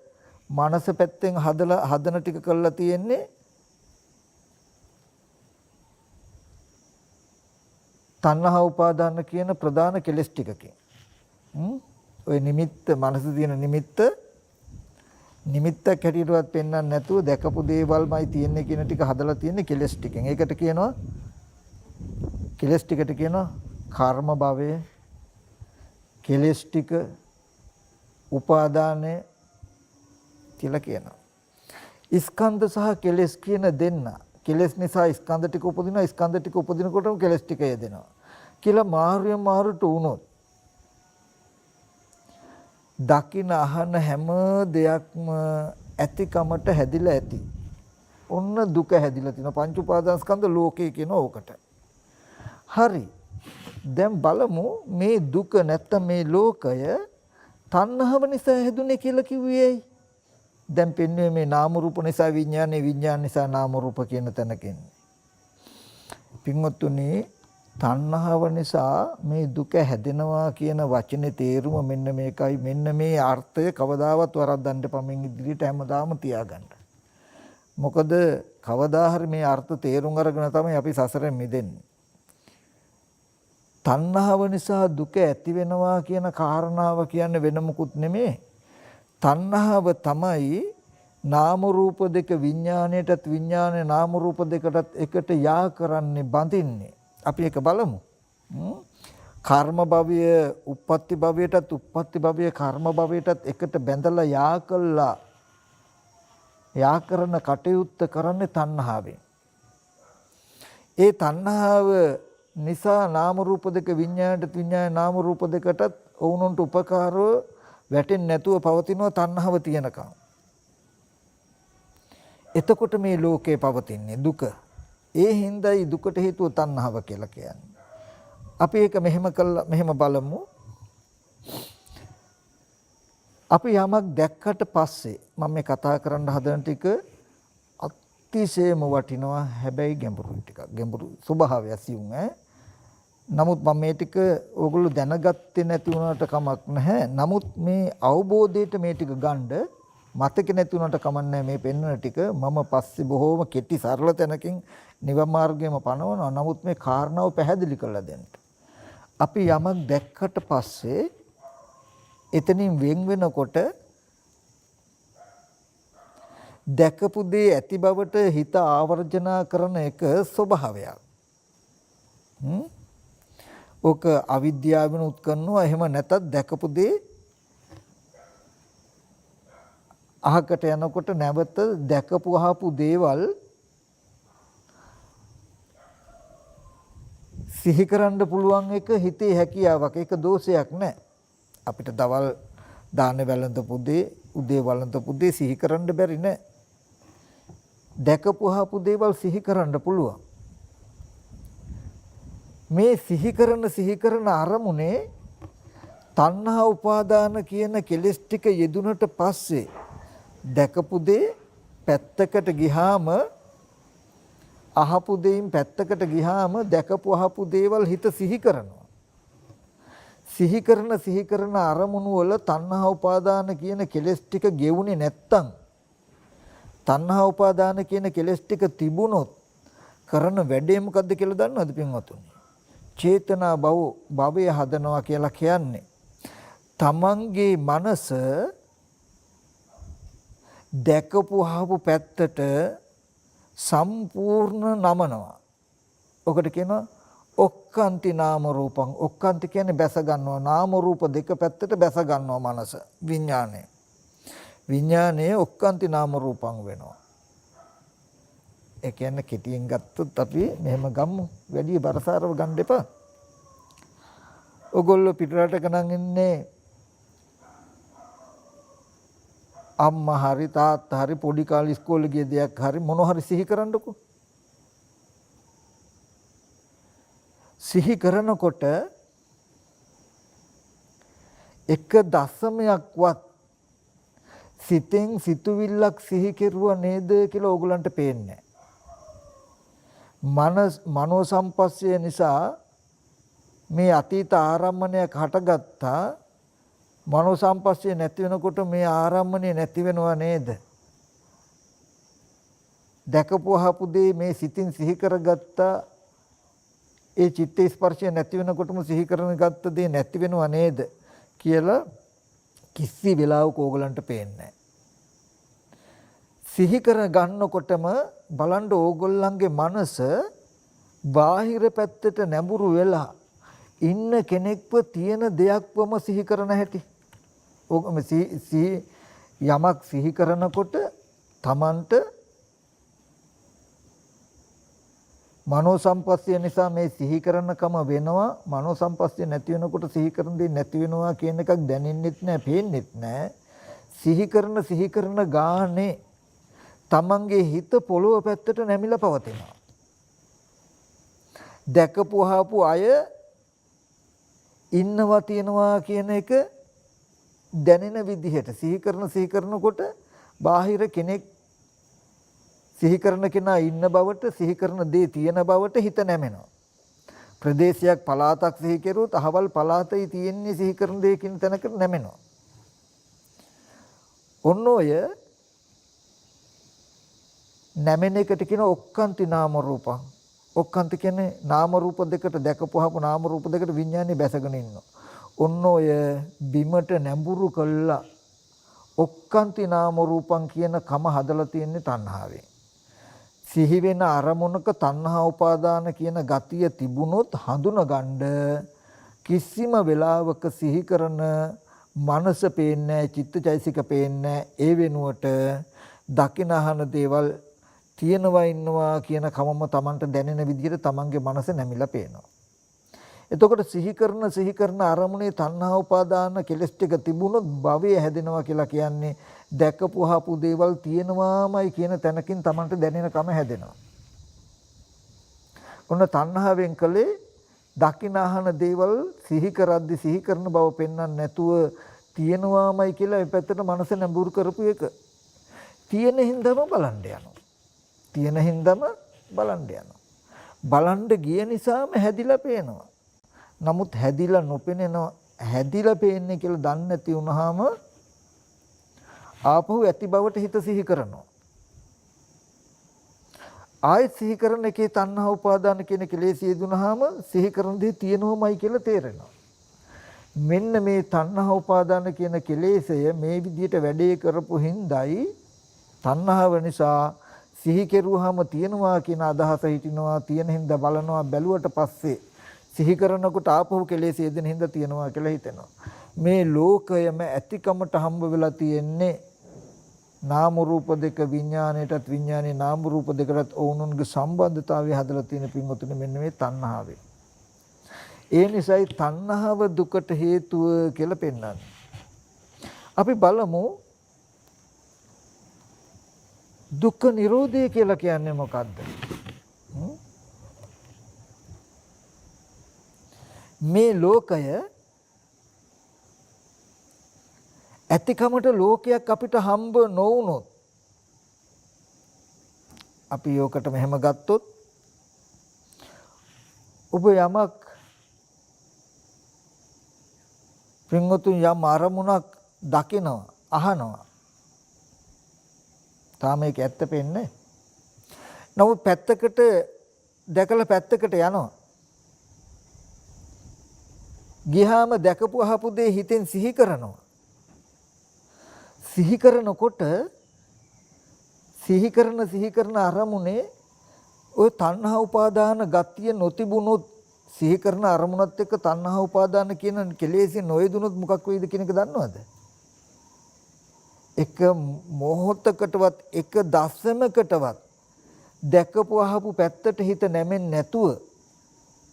මනස පැත්තෙන් හදන ටික කරලා තියෙන්නේ තණ්හා උපාදාන කියන ප්‍රධාන කෙලස් ටිකකින්. ඔය නිමිත්ත මනස තියෙන නිමිත්තක් හැටියටවත් පෙන්වන්න නැතුව දැකපු දේවල්මයි තියෙන්නේ කියන ටික හදලා තියෙන්නේ කෙලස් ටිකෙන්. ඒකට කියනවා කෙලස් ටිකට කියනවා කර්ම භවය, කෙලස් ටික, උපාදානය කියලා කියනවා. ස්කන්ධ සහ කෙලස් කියන දෙන්න. කෙලස් නිසා ස්කන්ධ ටික උපදිනවා, ස්කන්ධ ටික උපදිනකොටම කෙලස් ටික යෙදෙනවා. කියලා මාරුවෙන් මාරුට වුණොත් දකින අහන හැම දෙයක්ම ඇතිකමට හැදිලා ඇති. ඔන්න දුක හැදිලා තිනවා. පංච උපාදානස්කන්ධ ලෝකේ කියන ඕකට. හරි. දැන් බලමු මේ දුක නැත්තම් මේ ලෝකය තණ්හාව නිසා හැදුනේ කියලා කිව්වේ ඇයි? දැන් පෙන්වන්නේ මේ නාම රූප නිසා විඥානේ විඥාන නිසා නාම රූප කියන තැනකින්. පින්වත්තුනි තණ්හාව නිසා මේ දුක හැදෙනවා කියන වචනේ තේරුම මෙන්න මේකයි. මෙන්න මේ අර්ථය කවදාවත් වරද්දන්න එපා. මෙන් ඉදිරියට හැමදාම තියාගන්න. මොකද කවදා හරි මේ අර්ථ තේරුම් අරගෙන තමයි අපි සසරෙන් මිදෙන්නේ. තණ්හාව නිසා දුක ඇති වෙනවා කියන කාරණාව කියන්නේ වෙන මොකුත් නෙමෙයි. තණ්හාව තමයි නාම රූප දෙක විඥාණයටත් විඥානේ නාම රූප දෙකටත් එකට යා කරන්නේ බඳින්නේ. අපි ඒක බලමු. කර්ම භවය උප්පත්ති භවයටත් උප්පත්ති භවය කර්ම භවයටත් එකට බැඳලා යා කරන කටයුත්ත කරන්නේ තණ්හාවෙන්. ඒ තණ්හාව නිසා නාම රූප දෙක විඥාණයට විඥාන නාම රූප දෙකටත් ඔවුනොන්ට උපකාරව වැටෙන්නේ නැතුව පවතිනවා තණ්හාව තියෙනකම්. එතකොට මේ ලෝකේ පවතින්නේ දුක. ඒ හින්දායි දුකට හේතුව තණ්හාව කියලා කියන්නේ. අපි ඒක මෙහෙම බලමු. අපි යමක් දැක්කට පස්සේ මම මේ කතා කරන්න හදන ටික අතිශයම වටිනවා. හැබැයි ගැඹුරුයි ටිකක්. ගැඹුරු ස්වභාවය සියුම් නමුත් මම මේ ටික ඕගොල්ලෝ දැනගත්තේ නැති වුණාට කමක් නැහැ. නමුත් මේ අවබෝධයට මේ ටික ගන්න මතක නැති වුණාට කමක් නැහැ. මේ පෙන්වන ටික මම පස්සේ බොහෝම කෙටි සරල තැනකින් නිවන් මාර්ගයේම පනවනවා. නමුත් මේ කාරණාව පැහැදිලි කරලා දෙන්න. අපි යමක් දැක්කට පස්සේ එතනින් වෙන් වෙනකොට දැකපු දේ ඇති බවට හිත ආවර්ජන කරන එක ස්වභාවයක්. ඕක අවිද්‍යාවෙන් උත්කන්නවා. එහෙම නැතත් දැකපු දේ අහකට යනකොට නැවත දැකපු අහපු දේවල් සිහි කරන්න පුළුවන් එක හිතේ හැකියාවක්. ඒක දෝෂයක් නෑ. අපිට දවල් දාන වැළඳපු දේ, උදේ වළඳපු දේ සිහි කරන්න බැරි නෑ. දැකපු අහපු දේවල් සිහි කරන්න පුළුවන්. මේ සිහි කරන අරමුණේ තණ්හා උපාදාන කියන කෙලෙස් ටික යෙදුනට පස්සේ දැකපු දේ පැත්තකට ගිහාම අහපු දෙයින් පැත්තකට ගිහාම දැකපු අහපු දේවල් හිත සිහි කරනවා. සිහි කරන අරමුණු වල තණ්හා උපාදාන කියන කෙලෙස් ටික ගෙවුනේ නැත්තම් තණ්හා උපාදාන කියන කෙලෙස් ටික තිබුණොත් කරන වැඩේ මොකද්ද කියලා දන්නවද පින්වතුනි? චේතනා භවය හදනවා කියලා කියන්නේ තමන්ගේ මනස දැකපු අහපු පැත්තට සම්පූර්ණ නමනවා. ඔකට කියනවා ඔක්කාන්ති නාම රූපං. ඔක්කාන්ති කියන්නේ බැස ගන්නවා. නාම රූප දෙක පැත්තට බැස ගන්නවා මනස. විඥානයේ ඔක්කාන්ති නාම රූපං වෙනවා. ඒ කියන්නේ කෙටියෙන් ගත්තොත් අපි මෙහෙම ගමු. වැඩි බරසාරව ගන්න එපා. ඔගොල්ලෝ පිටරටක නම් ඉන්නේ අම්මා හරි තාත්තා හරි පොඩි කාලේ ඉස්කෝලේ ගිය දෙයක් හරි මොන හරි සිහි කරන්නකෝ. සිහි කරනකොට එක දශමයක්වත් සිතෙන් සිතුවිල්ලක් සිහි කෙරුවා නේද කියලා ඕගලන්ට පේන්නේ නැහැ. මනෝ සම්පස්සය නිසා මේ අතීත ආරම්මණයක් හටගත්තා. මනෝ සම්පස්සය නැති වෙනකොට මේ ආරම්මණය නැති වෙනව නේද? දැකපු අහපු දේ මේ සිතින් සිහි කරගත්තා. ඒ චිත්ත ස්පර්ශය නැති වෙනකොටම සිහි කරන ගත්ත දේ නැති වෙනව නේද කියලා කිසි වෙලාවක ඕගලන්ට පේන්නේ නැහැ. සිහි කර ගන්නකොටම බලන්න ඕගොල්ලන්ගේ මනස බාහිර පැත්තට නැඹුරු වෙලා ඉන්න කෙනෙක්ව තියෙන දෙයක්වම සිහි කරන හැටි. යමක් සිහි කරනකොට Tamanට මනෝ සම්පස්සය නිසා මේ සිහි කරනකම වෙනවා. මනෝ සම්පස්සය නැති වෙනකොට සිහි කරන දේ නැති වෙනවා කියන එකක් දැනෙන්නෙත් නැහැ, පේන්නෙත් නැහැ. සිහි කරන ගානේ Tamanගේ හිත පොළොව පැත්තට නැමිලා පවතිනවා. දැකපු අහපු අය ඉන්නවා තියනවා කියන එක දැනෙන විදිහට සිහි කරනකොට බාහිර කෙනෙක් සිහි කරන කෙනා ඉන්න බවට, සිහි කරන දේ තියෙන බවට හිත නැමෙනවා. ප්‍රදේශයක් පළාතක් සිහි කෙරුවොත් අහවල් පළාතේ තියෙන්නේ සිහි කරන දේ කියන තැනකට නැමෙනවා. ඔන්න ඔය නැමෙන එකට කියන ඔක්කාන්ති නාම රූපං. ඔක්කාන්ති කියන්නේ නාම රූප දෙකට දැකපුවාම නාම රූප දෙකට විඥානේ බැසගෙන ඉන්නවා. ඔන්න ඔය බිමට නැඹුරු කළා ඔක්කාන්ති නාම රූපං කියන කම හදලා තියෙන්නේ තණ්හාවෙන්. සිහි වෙන අරමුණක තණ්හා උපාදාන කියන ගතිය තිබුණොත් හඳුනගන්න කිසිම වෙලාවක සිහි කරන මනස පේන්නේ, චිත්තචෛසික පේන්නේ. ඒ වෙනුවට දකින අහන දේවල් තියෙනවා ඉන්නවා කියන කමම Tamanට දැනෙන විදිහට Tamanගේ මනස නැමිලා පේනවා. එතකොට සිහි කරන අරමුණේ තණ්හා උපාදාන කෙලස් ටික තිබුණොත් භවය හැදෙනවා කියලා කියන්නේ දැකපුවාපු දේවල් තියෙනවාමයි කියන තැනකින් Tamanට දැනෙන කම හැදෙනවා. ඔන්න තණ්හාවෙන් කලේ දකින අහන දේවල් සිහි කරද්දි සිහි කරන බව පෙන්වන්න නැතුව තියෙනවාමයි කියලා ඒ පැත්තට මනස නැඹුරු කරපු එක. තියෙන හින්දාම බලන්න යනවා. බලන්න ගිය නිසාම හැදිලා පේනවා. නමුත් හැදිලා නොපෙනෙනවා, හැදිලා පේන්නේ කියලා දන්නේ නැති වුනහම ආපහු ඇති බවට හිත සිහි කරනවා. ආයෙත් සිහි කරන එකේ තණ්හා උපාදාන කියන කෙලෙසිය දුනහම සිහි කරන දේ තියෙනවමයි කියලා තේරෙනවා. මෙන්න මේ තණ්හා උපාදාන කියන කෙලෙසය මේ විදිහට වැඩේ කරපු හිඳයි තණ්හාව නිසා සිහි කෙරුවාම තියනවා කියන අදහස හිටිනවා, තියෙන හින්දා බලනවා, බැලුවට පස්සේ සිහි කරනකොට ආපහු කෙලෙස් යෙදෙන හින්දා තියනවා කියලා හිතෙනවා. මේ ලෝකයම ඇතිකමට හම්බ වෙලා තියෙන්නේ නාම රූප දෙක, විඥාණයටත් විඥානේ නාම රූප දෙකටත් ඕනුන්ගේ සම්බන්ධතාවය හදලා තියෙන පින්වතුනි මෙන්න මේ තණ්හාවෙන්. ඒ නිසායි තණ්හාව දුකට හේතුව කියලා පෙන්වන්නේ. අපි බලමු දුක්ඛ නිරෝධය කියලා කියන්නේ මොකද්ද? මේ ලෝකය ඇතිකමට ලෝකයක් අපිට හම්බ නොවුනොත් අපි යෝකට මෙහෙම ගත්තොත් ඔබ යමක් පින්වතුන් යම් අරමුණක් දකිනවා අහනවා තාම ඒක ඇත්ත පෙන්නේ. නමුත් පැත්තකට දැකලා පැත්තකට යනවා. ගියාම දැකපු අහපු දේ හිතෙන් සිහි කරනවා. සිහි කරනකොට සිහි කරන අරමුණේ ওই තණ්හා උපාදාන ගතිය නොතිබුණොත් සිහි කරන අරමුණත් එක්ක තණ්හා උපාදාන කියන කෙලෙස් නොයදුනොත් මොකක් වෙයිද කියන එක දන්නවද? එක මොහොතකටවත් එක දශමකටවත් දැකපු අහපු පැත්තට හිත නැමෙන්නේ නැතුව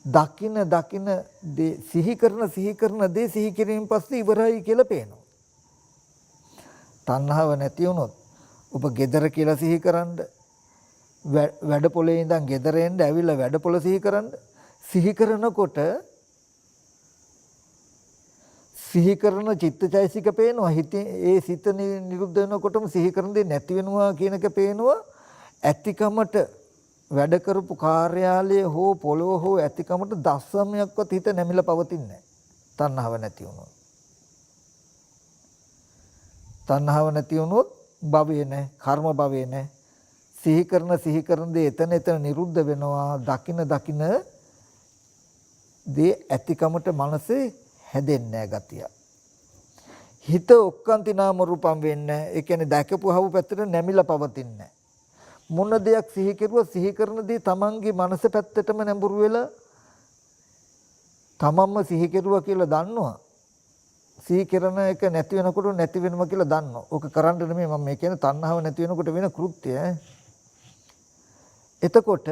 දකින දේ සිහි කරන දේ සිහි කිරීමෙන් පස්සේ ඉවරයි කියලා පේනවා. තණ්හාව නැති වුණොත් ඔබ gedara කියලා සිහි කරන්න වැඩ පොලේ ඉඳන් gedara එන්න ඇවිල්ලා වැඩ පොල සිහි කරන්න සිහි කරනකොට සිහි කරන චිත්තචෛසික පේනවා. හිතේ ඒ සිත නිරුද්ධ වෙනකොටම සිහි කරන දේ නැති වෙනවා කියන එක පේනවා. ඇතිකමට වැඩ කරපු කාර්යාලය හෝ පොළොව හෝ ඇතිකමට දශමයක්වත් හිත නැමිලා පවතින්නේ නැහැ. තණ්හාව නැති වුණොත්. තණ්හාව නැති වුණොත් භවය නැහැ, කර්ම භවය නැහැ. සිහි කරන දේ එතන නිරුද්ධ වෙනවා. දකින දේ ඇතිකමට මනසේ හැදෙන්නේ නැහැ ගතිය. හිත ඔක්කාන්ති නාම රූපම් වෙන්නේ. ඒ කියන්නේ දැකපුවව පැත්තට නැමිලා පවතින්නේ නැහැ. මොන දෙයක් සිහි කෙරුවා සිහි කරන දේ තමන්ගේ මනස පැත්තටම නැඹුරු වෙලා තමන්ම සිහි කෙරුවා කියලා දන්නවා. සිහි කරන එක නැති වෙනකොට නැති වෙනවා කියලා දන්නවා. ඕක කරන්න නෙමෙයි මම මේ කියන්නේ තණ්හාව නැති වෙනකොට වෙන කෘත්‍යය. එතකොට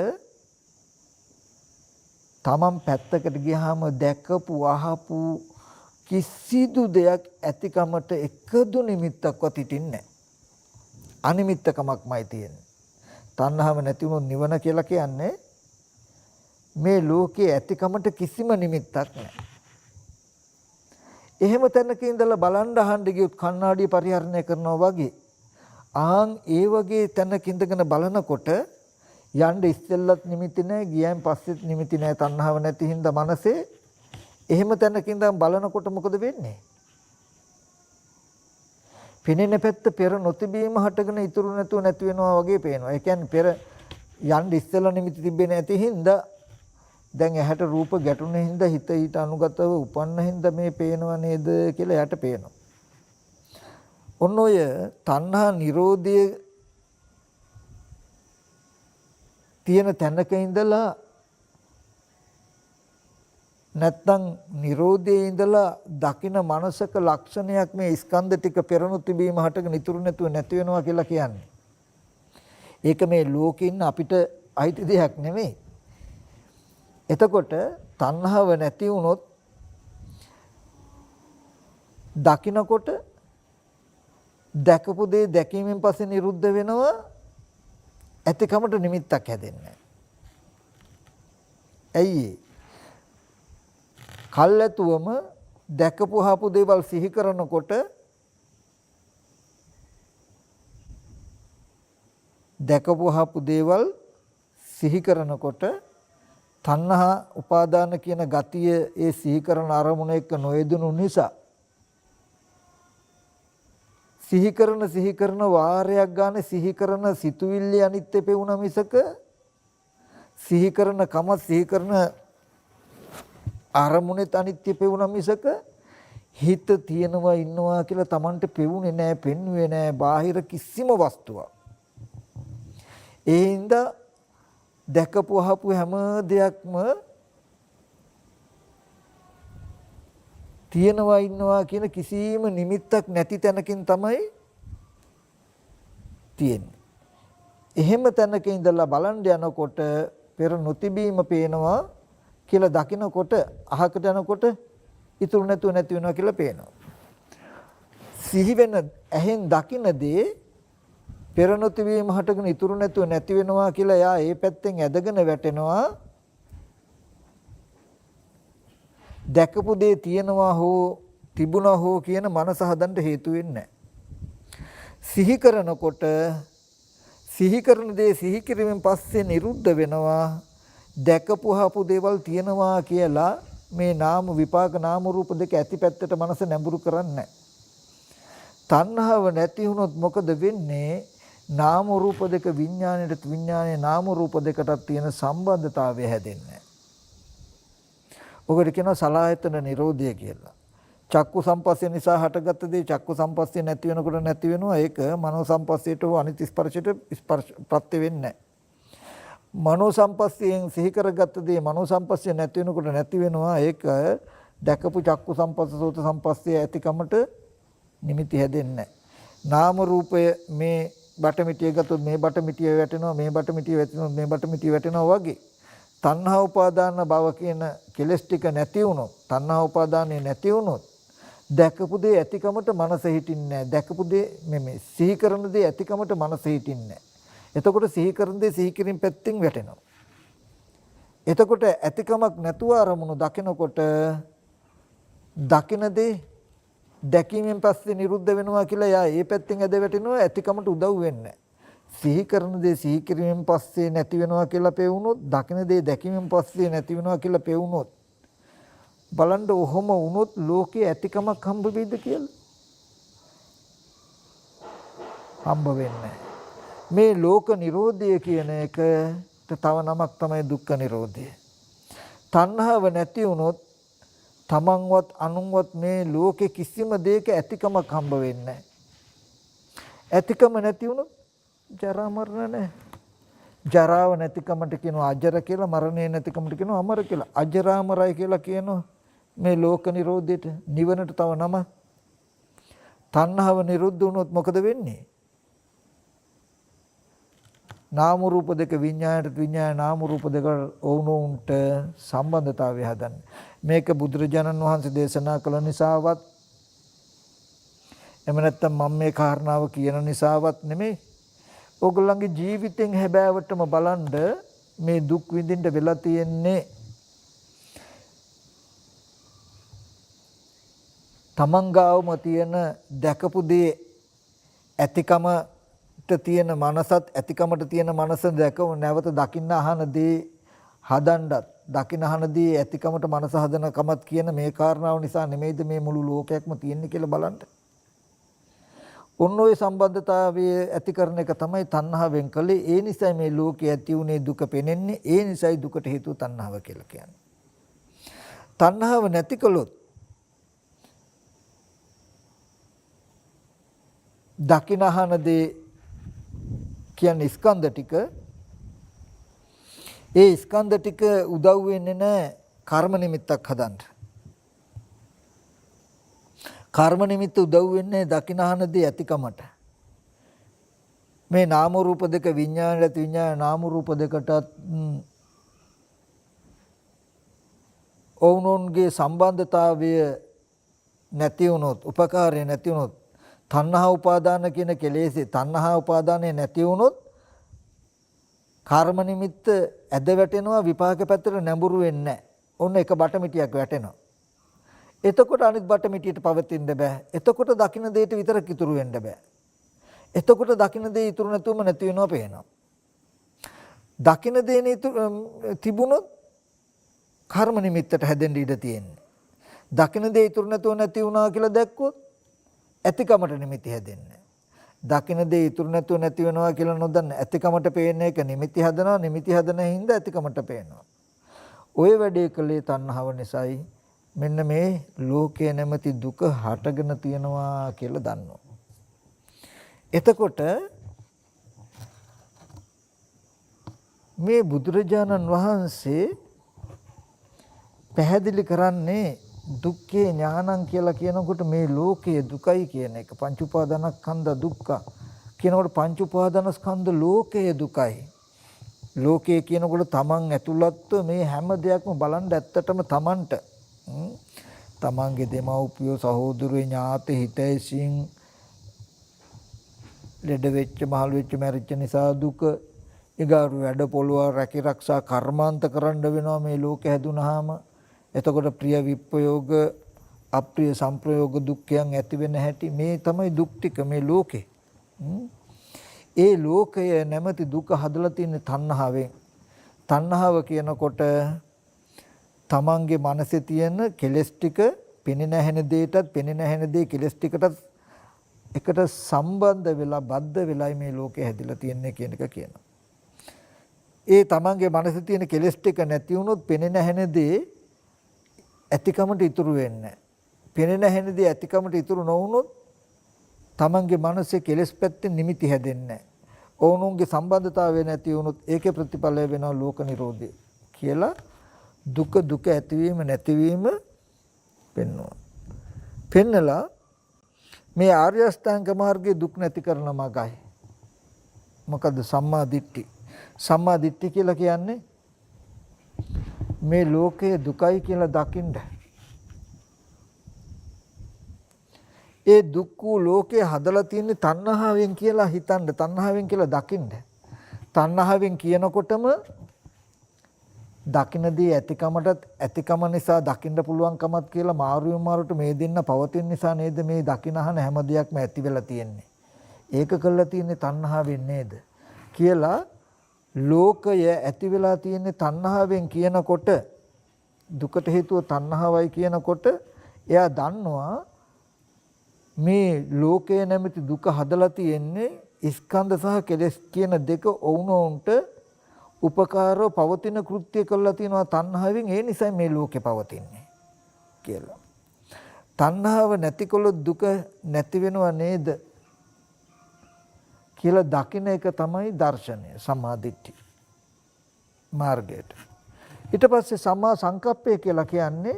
තමන් පැත්තකට ගියාම දැකපු අහපු කිසිදු දෙයක් ඇතිකමට එකදු නිමිත්තක්වත් හිටින්නේ නැහැ. අනිමිත්තකමක්මයි තියෙන්නේ. තණ්හාව නැති වුණොත් නිවන කියලා කියන්නේ මේ ලෝකයේ ඇතිකමට කිසිම නිමිත්තක් නැහැ. එහෙම තැනක ඉඳලා බලන් අහන්න ගියොත් කණ්ණාඩිය පරිහරණය කරනවා වගේ ඒ වගේ තැනක ඉඳගෙන බලනකොට යන්න ඉස්සෙල්ලත් නිමිති නැහැ ගියන් පස්සෙත් නිමිති නැහැ තණ්හාව නැති හින්දා මනසේ එහෙම තැනක ඉඳන් බලනකොට මොකද වෙන්නේ? පෙනෙන පැත්ත පෙර නොතිබීම හටගෙන ඉතුරු නැතුව නැති වෙනවා වගේ පේනවා. ඒ කියන්නේ පෙර යන්න ඉස්සෙල්ලා නිමිති තිබෙන්නේ නැති හින්දා දැන් ඇහැට රූප ගැටුනේ හින්දා හිත ඊට අනුගතව උපන්න හින්දා මේ පේනව නේද කියලා එයාට පේනවා. ඔන්න ඔය තණ්හා නිරෝධය තියෙන තැනක ඉඳලා නැත්තම් නිරෝධයේ ඉඳලා දකින මනසක ලක්ෂණයක් මේ ස්කන්ධ ටික පෙරණු තිබීම හටගෙන ඉතුරු නැතුව නැති වෙනවා කියලා කියන්නේ. ඒක මේ ලෝකෙින් අපිට අයිති දෙයක් නෙමෙයි. එතකොට තණ්හාව නැති වුණොත් දකින්නකොට දැකපු දේ දැකීමෙන් පස්සේ නිරුද්ධ වෙනවා. ඇතිකමට නිමිත්තක් හැදෙන්නේ. ඇයි කල්ැතුවම දැකපු හපු දේවල් සිහි කරනකොට තණ්හා උපාදාන කියන ගතිය ඒ සිහි කරන අරමුණ එක්ක නොයෙදුණු නිසා සිහි කරන වාරයක් ගන්න සිහි කරන සිතුවිල්ල අනිත්‍ය පෙවුන මිසක සිහි කරන අරමුණෙත් අනිත්‍ය පෙවුන මිසක හිත තියෙනවා ඉන්නවා කියලා Tamanට පෙවුනේ නැහැ, පෙන්වුවේ නැහැ බාහිර කිසිම වස්තුවක්. ඒ හින්දා දැකපු අහපු හැම දෙයක්ම තියනවා ඉන්නවා කියන කිසිම නිමිත්තක් නැති තැනකින් තමයි තියෙන්නේ. එහෙම තැනක ඉඳලා බලන් යනකොට පෙර නොතිබීම පේනවා කියලා දකිනකොට අහකට යනකොට ඉතුරු නැතුව නැති වෙනවා කියලා පේනවා. සිහි වෙන ඇහෙන් දකින දේ පෙර නොතිබීම හටගෙන ඉතුරු නැතුව නැති වෙනවා කියලා යා ඒ පැත්තෙන් ඇදගෙන වැටෙනවා. දැකපු දේ තියනවා හෝ තිබුණා හෝ කියන මනස හදන්න හේතු වෙන්නේ නැහැ. සිහි කරනකොට සිහි කරන දේ සිහි කිරීමෙන් පස්සේ නිරුද්ධ වෙනවා. දැකපුහපු දේවල් තියනවා කියලා මේ නාම විපාක නාම රූප දෙක ඇති පැත්තට මනස නැඹුරු කරන්නේ නැහැ. තණ්හාව නැති වුණොත් මොකද වෙන්නේ? නාම රූප දෙක විඥාණයට විඥානයේ නාම රූප දෙකටත් තියෙන සම්බන්ධතාවය හැදෙන්නේ. ඔකට කියනවා සලආයතන නිරෝධය කියලා. චක්කු සම්පස්සේ නිසා හටගත්ත දේ චක්කු සම්පස්සේ නැති වෙනකොට නැති වෙනවා. ඒක මනෝ සම්පස්සේට හෝ අනිත් ස්පර්ශයට ස්පර්ශ ප්‍රත්‍ය වෙන්නේ නැහැ. මනෝ සම්පස්සයෙන් සිහි කරගත්ත දේ මනෝ සම්පස්සේ නැති වෙනකොට නැති වෙනවා. ඒක දැකපු චක්කු සම්පස්ස සෝත සම්පස්සේ ඇතිකමට නිමිති හැදෙන්නේ නැහැ. නාම රූපය මේ බටමිටිය ගත්තොත් මේ බටමිටිය වැටෙනවා, මේ බටමිටිය වැටෙනවා, මේ බටමිටිය වැටෙනවා වගේ. තණ්හා උපාදාන භව කියන කෙලස් ටික නැති වුණොත්, තණ්හා උපාදානේ නැති වුණොත් දැකපු දේ ඇතිකමට මනස හිටින්නේ නැහැ. දැකපු දේ මේ සිහි කරන දේ ඇතිකමට මනස හිටින්නේ නැහැ. එතකොට සිහි කරන දේ සිහි කිරීම පැත්තෙන් වැටෙනවා. එතකොට ඇතිකමක් නැතුව අරමුණු දකිනකොට දකින දේ දැකීමෙන් පස්සේ නිරුද්ධ වෙනවා කියලා යා ඒ පැත්තෙන් ඇද වැටෙනවා. ඇතිකමට උදව් වෙන්නේ නැහැ. සිහි කරන දේ සිහි කිරීමෙන් පස්සේ නැති වෙනවා කියලා පෙවුනොත්, දකින දේ දැකීමෙන් පස්සේ නැති වෙනවා කියලා පෙවුනොත් බලන්න ඔහොම වුණොත් ලෝකේ ඇතිකමක් හම්බ වෙයිද කියලා? හම්බ වෙන්නේ මේ ලෝක නිරෝධය කියන එකට තව නමක් තමයි දුක්ඛ නිරෝධය. තණ්හාව නැති වුණොත් තමන්වත් අනුන්වත් මේ ලෝකේ කිසිම දෙයක ඇතිකමක් හම්බ වෙන්නේ නැහැ. ඇතිකම නැති වුණොත් ජරා මරණ නැහැ. ජරාව නැතිකමට කියනවා අජර කියලා, මරණය නැතිකමට කියනවා අමර කියලා. අජරාමරයි කියලා කියනවා මේ ලෝක නිරෝධයට. නිවනට තව නම. තණ්හාව නිරුද්ධ වුණොත් මොකද වෙන්නේ? නාම රූප දෙක විඥාණයට විඥාන නාම රූප දෙක වුණොන්ට සම්බන්ධතාවය හදන්නේ. මේක බුදුරජාණන් වහන්සේ දේශනා කළ නිසාවත් එහෙම නැත්නම් මම මේ කාරණාව කියන නිසාවත් නෙමෙයි. ඔයගොල්ලන්ගේ ජීවිතෙන් හැබෑවටම බලන්න මේ දුක් විඳින්න වෙලා තියෙන්නේ තමන් ගාවම තියෙන දැකපු දේ ඇතිකමට තියෙන මනසත් ඇතිකමට තියෙන මනස දැකව නැවත දකින්න අහන දේ හදන්නත් දකින්න අහන දේ ඇතිකමට මනස හදන කමත් කියන මේ කාරණාව නිසා නෙමෙයිද මේ මුළු ලෝකයක්ම තියෙන්නේ කියලා බලන්න. ඔන්න ඔය සම්බන්ධතාවය ඇති කරන එක තමයි තණ්හාවෙන් කළේ. ඒ නිසා මේ ලෝකයේ ඇති උනේ දුක පෙනෙන්නේ. ඒ නිසායි දුකට හේතුව තණ්හාව කියලා කියන්නේ. තණ්හාව නැති කළොත් දකින අහන දේ කියන්නේ ස්කන්ධ ටික. ඒ ස්කන්ධ ටික උදව් වෙන්නේ නැහැ කර්ම නිමිත්තක් හදන්න. කර්ම නිමිත්ත උදව් වෙන්නේ දකින අහන දේ ඇතිකමට. මේ නාම රූප දෙක විඥානයට විඥාන නාම රූප දෙකටත් ඔවුනොන්ගේ සම්බන්ධතාවය නැති වුණොත්, උපකාරය නැති වුණොත්, තණ්හා උපාදාන කියන කෙලෙසේ තණ්හා උපාදානය නැති වුණොත් කර්ම නිමිත්ත ඇද වැටෙනවා, විපාක පැත්තට නැඹුරු වෙන්නේ නැහැ. ඔන්න එක බටමිටියක් වැටෙනවා. එතකොට අනිත් බටමිටියට පවතින්න බෑ. එතකොට දකින්න දෙයට විතරක් ඉතුරු වෙන්න බෑ. එතකොට දකින්න දේ ඉතුරු නැතුවම නැති වෙනවා පේනවා. දකින්න දේ තිබුණොත් කර්ම නිමිත්තට හැදෙන්න ඉඩ තියෙන්නේ. දකින්න දේ ඉතුරු නැතුව නැති වුණා කියලා දැක්කොත් ඇතිකමට නිමිති හැදෙන්නේ. දකින්න දේ ඉතුරු නැතුව නැති වෙනවා කියලා නොදන්න ඇතිකමට පේන එක නිමිති හදනවා. නිමිති හදන හින්දා ඇතිකමට පේනවා. ඔය වැඩේ කළේ තණ්හාව නිසායි. මෙන්න මේ ලෝකයේ නැමැති දුක හටගෙන තියෙනවා කියලා දන්නවා. එතකොට මේ බුදුරජාණන් වහන්සේ පැහැදිලි කරන්නේ දුක්ඛේ ඥානං කියලා කියනකොට මේ ලෝකයේ දුකයි කියන එක. පංච උපාදානස්කන්ධ දුක්ඛ කියනකොට පංච උපාදානස්කන්ධ ලෝකයේ දුකයි. ලෝකයේ කියනකොට තමන් ඇතුළත්ව මේ හැම දෙයක්ම බලන් ඇත්තටම තමන්ට තමන්ගේ දෙමව්පියෝ සහෝදරයෝ ඥාති හිතයිසින් ලෙඩ වෙච්ච මහලු වෙච්ච මැරිච්ච නිසා දුක ඊගාරු වැඩ පොළව රැකී ආරක්ෂා කර්මාන්ත කරන්න වෙනවා මේ ලෝකෙ හැදුනහම. එතකොට ප්‍රිය විප්‍රයෝග අප්‍රිය සංප්‍රයෝග දුක්ඛයන් ඇති වෙන හැටි මේ තමයි දුක් ටික මේ ලෝකේ. ඒ ලෝකය නැමැති දුක හදලා තියෙන තණ්හාවෙන්. තණ්හාව කියනකොට තමන්ගේ මනසේ තියෙන කෙලෙස් ටික පෙනෙන හැන දෙයටත් පෙනෙන හැන දේ කෙලෙස් ටිකටත් එකට සම්බන්ධ වෙලා බද්ධ වෙලයි මේ ලෝකේ හැදිලා තියෙන්නේ කියන එක කියනවා. ඒ තමන්ගේ මනසේ තියෙන කෙලෙස් ටික නැති වුණොත් පෙනෙන හැන දේ ඇතිකමට ඉතුරු වෙන්නේ. පෙනෙන හැන දේ ඇතිකමට ඉතුරු නොවුනොත් තමන්ගේ මනසේ කෙලෙස් පැත්තෙන් නිමිති හැදෙන්නේ. ඕනුන්ගේ සම්බන්ධතාවය නැති වුණොත් ඒකේ ප්‍රතිඵලය වෙනවා ලෝක නිරෝධය කියලා දුක දුක ඇතිවීම නැතිවීම පෙන්වනවා. පෙන්නලා මේ ආර්ය අෂ්ටාංග මාර්ගයේ දුක් නැති කරන මගයි. මොකද සම්මා දිට්ඨි. සම්මා දිට්ඨි කියලා කියන්නේ මේ ලෝකයේ දුකයි කියලා දකින්න. ඒ දුක් වූ ලෝකේ හදලා තියෙන තණ්හාවෙන් කියලා හිතන්න, තණ්හාවෙන් කියලා දකින්න. තණ්හාවෙන් කියනකොටම දකින්නදී ඇතිකමටත් ඇතිකම නිසා දකින්න පුළුවන්කමත් කියලා මාරුවට මේ දෙන්න පවතින නිසා නේද මේ දකින්නහන හැම දෙයක්ම ඇති වෙලා තියෙන්නේ. ඒක කළා තියෙන්නේ තණ්හාවෙන් නේද කියලා ලෝකය ඇති වෙලා තියෙන්නේ තණ්හාවෙන් කියනකොට දුකට හේතුව තණ්හාවයි කියනකොට එයා දන්නවා මේ ලෝකය නැමැති දුක හදලා තියෙන්නේ ස්කන්ධ සහ කෙලෙස් කියන දෙක ඔවුනොන්ට උපකාරව පවතින කෘත්‍ය කළා තියෙනවා තණ්හාවෙන්. ඒ නිසා මේ ලෝකේ පවතින්නේ කියලා. තණ්හාව නැතිකොලොත් දුක නැති වෙනව නේද කියලා දකින්න එක තමයි දර්ශනය සම්මාදිට්ඨි මාර්ගයට. ඊට පස්සේ සම්මා සංකප්පය කියලා කියන්නේ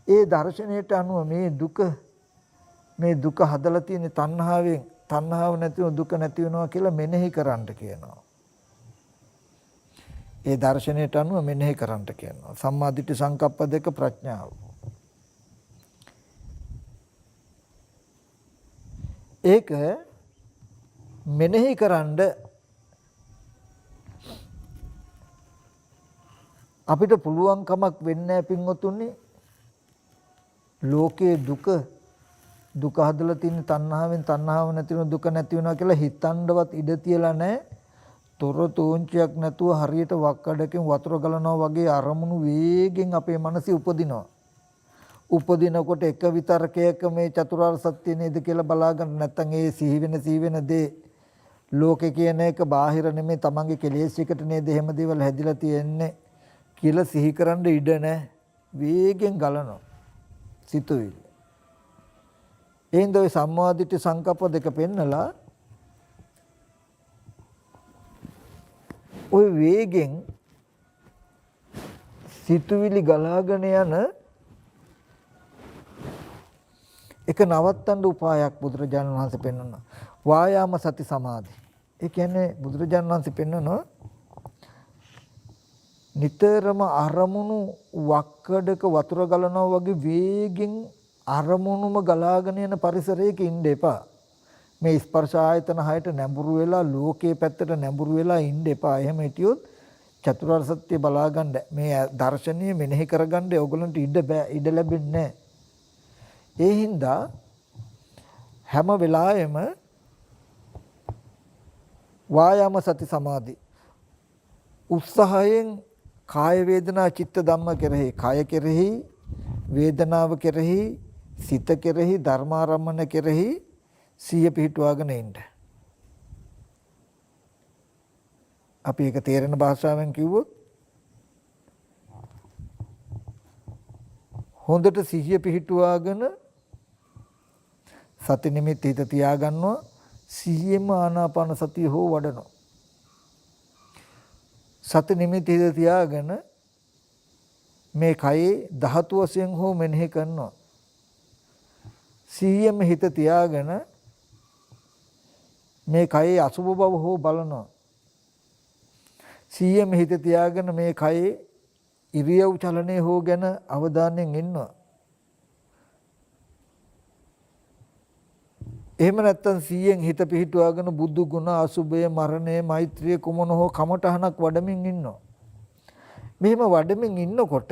ඒ දර්ශනයට අනුව මේ දුක හදලා තියෙන තණ්හාවෙන් තණ්හාව නැතිව දුක නැති වෙනවා කියලා මෙනෙහි කරන්න කියනවා. ඒ දර්ශනයට අනුව මෙනෙහි කරන්න කියනවා. සම්මාදිට්ඨි සංකප්ප දෙක ප්‍රඥාව. ඒක මෙනෙහි කරන්න අපිට පුළුවන් කමක් වෙන්නේ නැහැ පින්වතුනි. ලෝකයේ දුක හදලා තියෙන තණ්හාවෙන් තණ්හාව නැති වෙන දුක නැති වෙනවා කියලා හිතන්නවත් ඉඩ තියලා නැහැ. තොර තෝංචියක් නැතුව හරියට වක්කඩකින් වතුර ගලනවා වගේ අරමුණු වේගෙන් අපේ මනසේ උපදිනවා. උපදිනකොට එක විතරකයක මේ චතුරාර්ය සත්‍ය නේද කියලා බලාගන්න නැත්නම් ඒ සිහි වෙන දේ ලෝකේ කියන එක බාහිර නෙමෙයි තමන්ගේ කෙලෙස් එකට නේද එහෙම දේවල් හැදිලා තියෙන්නේ කියලා සිහි කරන්න ඉඩ නැහැ. වේගෙන් ගලනවා සිතුවිලි. එහෙනම් ඔය සම්මාදිට්ඨි සංකප්ප දෙක පෙන්නලා ඔය වේගෙන් සිතුවිලි ගලාගෙන යන එක නවත්තන්න උපායක් බුදුරජාණන් වහන්සේ පෙන්වනවා. වායාම සති සමාධි. ඒ කියන්නේ බුදුරජාණන් වහන්සේ පෙන්වනවා නිතරම අරමුණු වක්කඩක වතුර ගලනවා වගේ වේගෙන් අරමුණුම ගලාගෙන යන පරිසරයක ඉන්න එපා. මේ ස්පර්ශ ආයතන හයට නැඹුරු වෙලා ලෝකයේ පැත්තට නැඹුරු වෙලා ඉන්න එපා. එහෙම හිටියොත් චතුරාර්ය සත්‍ය බලාගන්න මේ දර්ශනීය මෙනෙහි කරගන්න ඕගොල්ලන්ට ඉඩ ලැබෙන්නේ නැහැ. ඒ හින්දා හැම වෙලාවෙම වායාම සති සමාධි උත්සාහයෙන් කාය වේදනා චිත්ත ධම්ම කෙරෙහි කාය කෙරෙහි වේදනාව කෙරෙහි සිත කෙරෙහි ධර්මාරම්මන කෙරෙහි සිය පිහිටුවාගෙන ඉන්න. අපි ඒක තේරෙන භාෂාවෙන් කිව්වොත් හොඳට සිහිය පිහිටුවාගෙන සති නිමිති හිත තියාගන්නවා. සිහියෙන්ම ආනාපාන සතිය හෝ වඩනවා. සති නිමිති හිත තියාගෙන මේ කයේ ධාතු වශයෙන් හෝ මෙනෙහි කරනවා. සිහියෙම හිත තියාගෙන මේ කයේ අසුභ බව හෝ බලනවා. සිහියෙම හිත තියාගෙන මේ කයේ ඉරියව් චලනයේ හෝ ගැන අවධානයෙන් ඉන්නවා. එහෙම නැත්නම් සිහියෙන් හිත පිහිටුවාගෙන බුදු ගුණ අසුභය මරණය මෛත්‍රිය කුමන හෝ කමඨහනක් වඩමින් ඉන්නවා. මෙහෙම වඩමින් ඉන්නකොට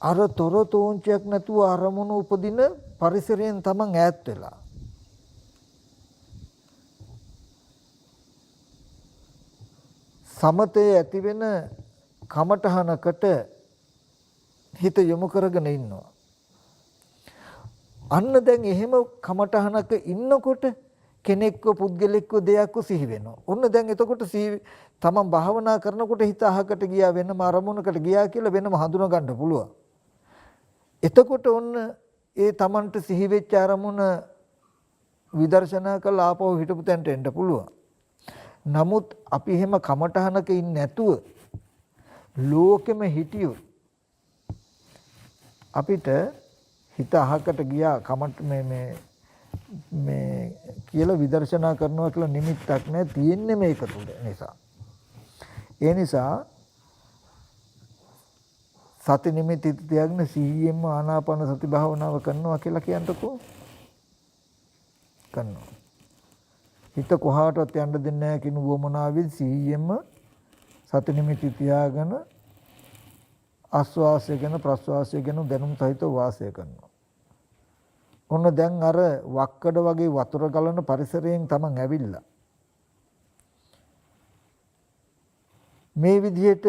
අර තොරතෝංචයක් නැතුව අරමුණු උපදින පරිසරයෙන් තමන් ඈත් වෙලා සමතේ ඇති වෙන කමඨහනකට හිත යොමු කරගෙන ඉන්නවා. අන්න දැන් එහෙම කමඨහනක ඉන්නකොට කෙනෙක්ව පුද්ගලෙක්ව දෙයක්ව සිහි වෙනවා. ඔන්න දැන් එතකොට සිහි තමන් භාවනා කරනකොට හිත අහකට ගියා වෙනම අරමුණකට ගියා කියලා වෙනම හඳුනා ගන්න පුළුවන්. එතකොට ඔන්න ඒ තමන්ට සිහි වෙච්ච අරමුණ විදර්ශනා කළා ආපහු හිටපු තැනට එන්න පුළුවන්. නමුත් අපි එහෙම කමඨහනක ඉන්නේ නැතුව ලෝකෙම හිටියොත් අපිට හිත අහකට ගියා කමට මේ කියලා විදර්ශනා කරනවා කියලා නිමිත්තක් නැහැ තියෙන්නේ මේක තුල නිසා. ඒ නිසා සති නිමිති තියාගෙන සිහියෙන්ම ආනාපාන සති භාවනාව කරනවා කියලා කියන්නකෝ. කරනවා. හිත කොහාටවත් යන්න දෙන්නේ නැහැ කිනු වමනාවෙන් සිහියෙන්ම සති නිමිති තියාගෙන ආස්වාසය ගැන ප්‍රස්වාසය ගැන දැනුම් සහිතව වාසය කරනවා. ඔන්න දැන් අර වක්කඩ වගේ වතුර ගලන පරිසරයෙන් තමන් ඇවිල්ලා මේ විදිහට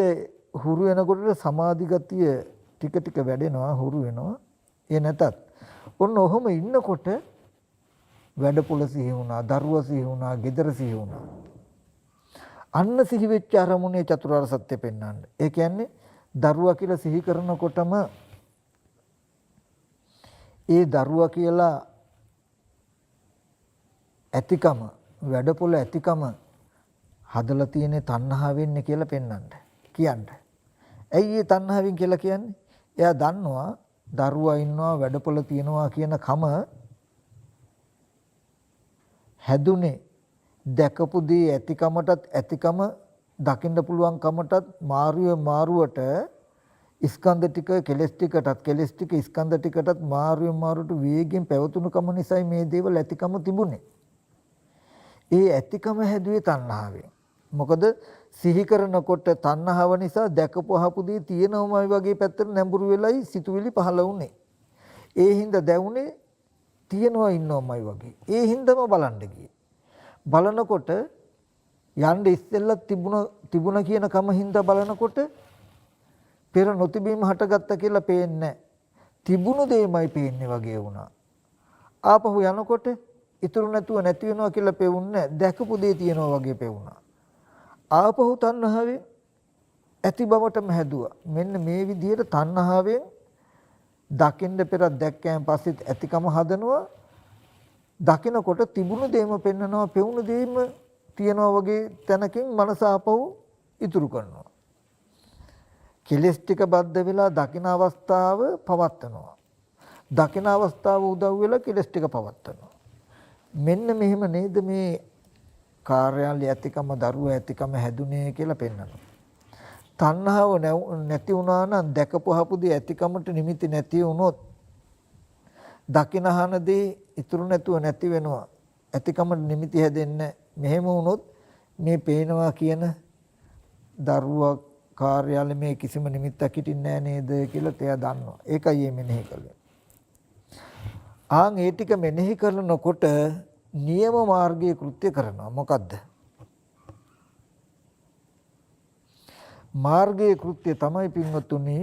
හුරු වෙනකොට සමාධි ගතිය ටික ටික වැඩෙනවා හුරු වෙනවා. ඒ නැතත් ඔන්න ඔහොම ඉන්නකොට වැඩපොළ සිහි වුණා, දරුවා සිහි වුණා, ගෙදර සිහි වුණා. අන්න සිහි වෙච්ච අරමුණේ චතුරාර්ය සත්‍ය පෙන්වන්න. ඒ කියන්නේ දරුවා කියලා සිහි කරනකොටම ඒ දරුවා කියලා ඇතිකම වැඩපොළ ඇතිකම හදලා තියෙන තණ්හාවෙන්නේ කියලා පෙන්වන්න. කියන්න. ඇයි ඒ තණ්හාවෙන් කියලා කියන්නේ? එයා දන්නවා දරුවා ඉන්නවා වැඩපොළ තියනවා කියන කම හැදුනේ දැකපු දේ ඇතිකමටත් ඇතිකම දකින්න පුළුවන් කමටත් මාරුවට ස්කන්ධ ටික කෙලස් ටිකටත් කෙලස් ටික ස්කන්ධ ටිකටත් මාරුවට වේගෙන් පැවතුණු කම නිසායි මේ දේවල් ඇතිකම තිබුණේ. ඒ ඇතිකම හැදුවේ තණ්හාවෙන්. මොකද සිහි කරනකොට තණ්හාව නිසා දැකපු අහපු දේ තියෙනවමයි වගේ පැත්තට නැඹුරු වෙලයි සිතුවිලි පහළ වුනේ. ඒ හින්දා දැවුනේ තියෙනවා ඉන්නවමයි වගේ. ඒ හින්දාම බලන්න ගියේ. බලනකොට යන්න ඉස්සෙල්ලා තිබුණ කියන කම හින්දා බලනකොට පෙර නොතිබීම හටගත්ත කියලා පේන්නේ තිබුණු දෙයමයි පේන්නේ වගේ වුණා. ආපහු යනකොට ඉතුරු නැතුව නැති වෙනවා කියලා පෙවුන්නේ දැකපු දේ තියෙනවා වගේ පෙවුණා. ආපහු තණ්හාවෙන් ඇති බවටම හැදුවා. මෙන්න මේ විදිහට තණ්හාවෙන් දකින්න පෙර දැක්කයන් පස්සෙත් ඇතිකම හදනවා. දකිනකොට තිබුණු දෙයම පෙන්නනවා, පෙවුණු දෙයම තියනවා වගේ තැනකින් මනස ආපහු ඉතුරු කරනවා. කෙලස් ටික බද්ධ වෙලා දකින අවස්ථාව පවත්නවා. දකින අවස්ථාව උදව් වෙලා කෙලස් ටික පවත්නවා. මෙන්න මෙහෙම නේද මේ කාර්යාලය ඇතිකම දරුවා ඇතිකම හැදුනේ කියලා පෙන්වනවා. තණ්හාව නැති වුණා නම් දැකපු හපුදී ඇතිකමට නිමිති නැති වුණොත් දකිනහනදී ඉතුරු නැතුව නැති වෙනවා. ඇතිකමට නිමිති හැදෙන්නේ. මෙහෙම වුණොත් මේ පේනවා කියන දරුවා කාර්යාලයේ මේ කිසිම නිමිත්තක් හිටින්නේ නැහැ නේද කියලා එයා දන්නවා. ඒකයි මේ මෙනෙහි කළේ. ආන් ඒ ටික මෙනෙහි කරනකොට නියම මාර්ගයේ කෘත්‍ය කරනවා. මොකද්ද? මාර්ගයේ කෘත්‍ය තමයි පින්වතුනි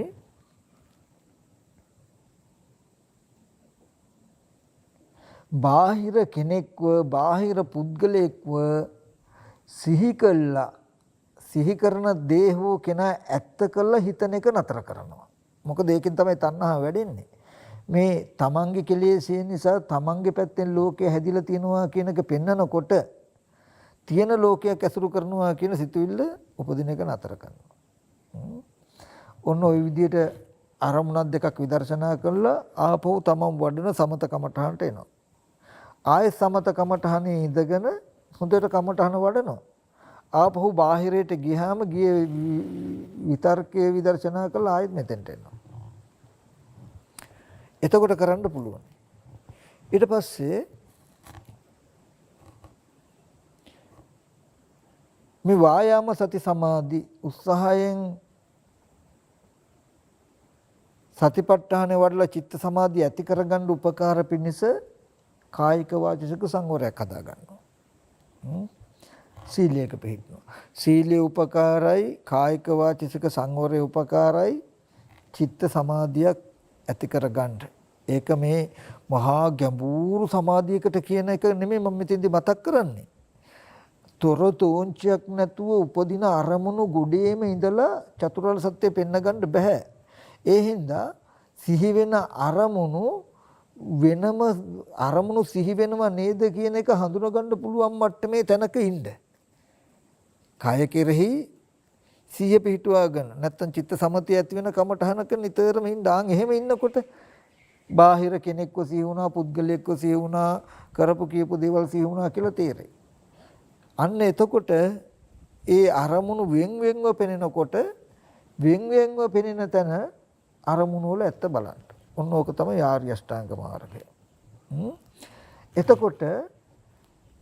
බාහිර කෙනෙක්ව බාහිර පුද්ගලයෙක්ව සිහි කළා සිහි කරන දේ හෝ කෙනා ඇත්ත කළා හිතන එක නතර කරනවා. මොකද ඒකෙන් තමයි තණ්හාව වැඩෙන්නේ. මේ තමන්ගේ කෙලෙස් නිසා තමන්ගේ පැත්තෙන් ලෝකය හැදිලා තියෙනවා කියන එක පෙන්නකොට තියෙන ලෝකයක් ඇසුරු කරනවා කියන සිතුවිල්ල උපදින එක නතර කරනවා. ඔන්න ওই විදිහට අරමුණක් දෙකක් විදර්ශනා කළා ආපහු තමන් වඩන සමත කමඨහනට එනවා. ආයෙ සමත කමඨහනේ ඉඳගෙන හොඳට කමඨහන වඩනවා. ආපහු බාහිරයට ගියාම ගිය විතර්කයේ විදර්ශනා කළා ආයෙත් මෙතෙන්ට එනවා. එතකොට කරන්න පුළුවන්. ඊට පස්සේ මේ වායාම සති සමාධි උත්සාහයෙන් සතිපට්ඨානේ වඩලා චිත්ත සමාධිය ඇති කරගන්න උපකාර පිණිස කායික වාචික සංවරයක් හදා ගන්නවා. සීලයක පිළිපදිනවා. සීලේ උපකාරයි කායික වාචික සංවරේ උපකාරයි චිත්ත සමාධියක් ඇති කරගන්න. ඒක මේ මහා ගැඹුරු සමාධියකට කියන එක නෙමෙයි මම මෙතෙන්දි මතක් කරන්නේ. තොරතෝංචයක් නැතුව උපදින අරමුණු ගොඩේම ඉඳලා චතුරාර්ය සත්‍ය පෙන්න ගන්න බෑ. ඒ හින්දා සිහි වෙන අරමුණු වෙනම අරමුණු සිහි වෙනව නේද කියන එක හඳුනා ගන්න පුළුවන් මට්ටමේ තැනක ඉන්න. කය කෙරෙහි සිහිය පිහිටුවාගෙන නැත්තම් චිත්ත සමතිය ඇති වෙන කමඨහනක නිතරම ඉඳාන් එහෙම ඉන්නකොට බාහිර කෙනෙක්ව සිහි වුණා පුද්ගලයෙක්ව සිහි වුණා කරපු කියපු දේවල් සිහි වුණා කියලා තේරෙයි. අන්න එතකොට ඒ අරමුණු වෙන් වෙන්ව පෙනෙනකොට වෙන් වෙන්ව පෙනෙන තැන අරමුණු වල ඇත්ත බලන්න. ඔන්න ඕක තමයි ආර්ය අෂ්ටාංග මාර්ගය. එතකොට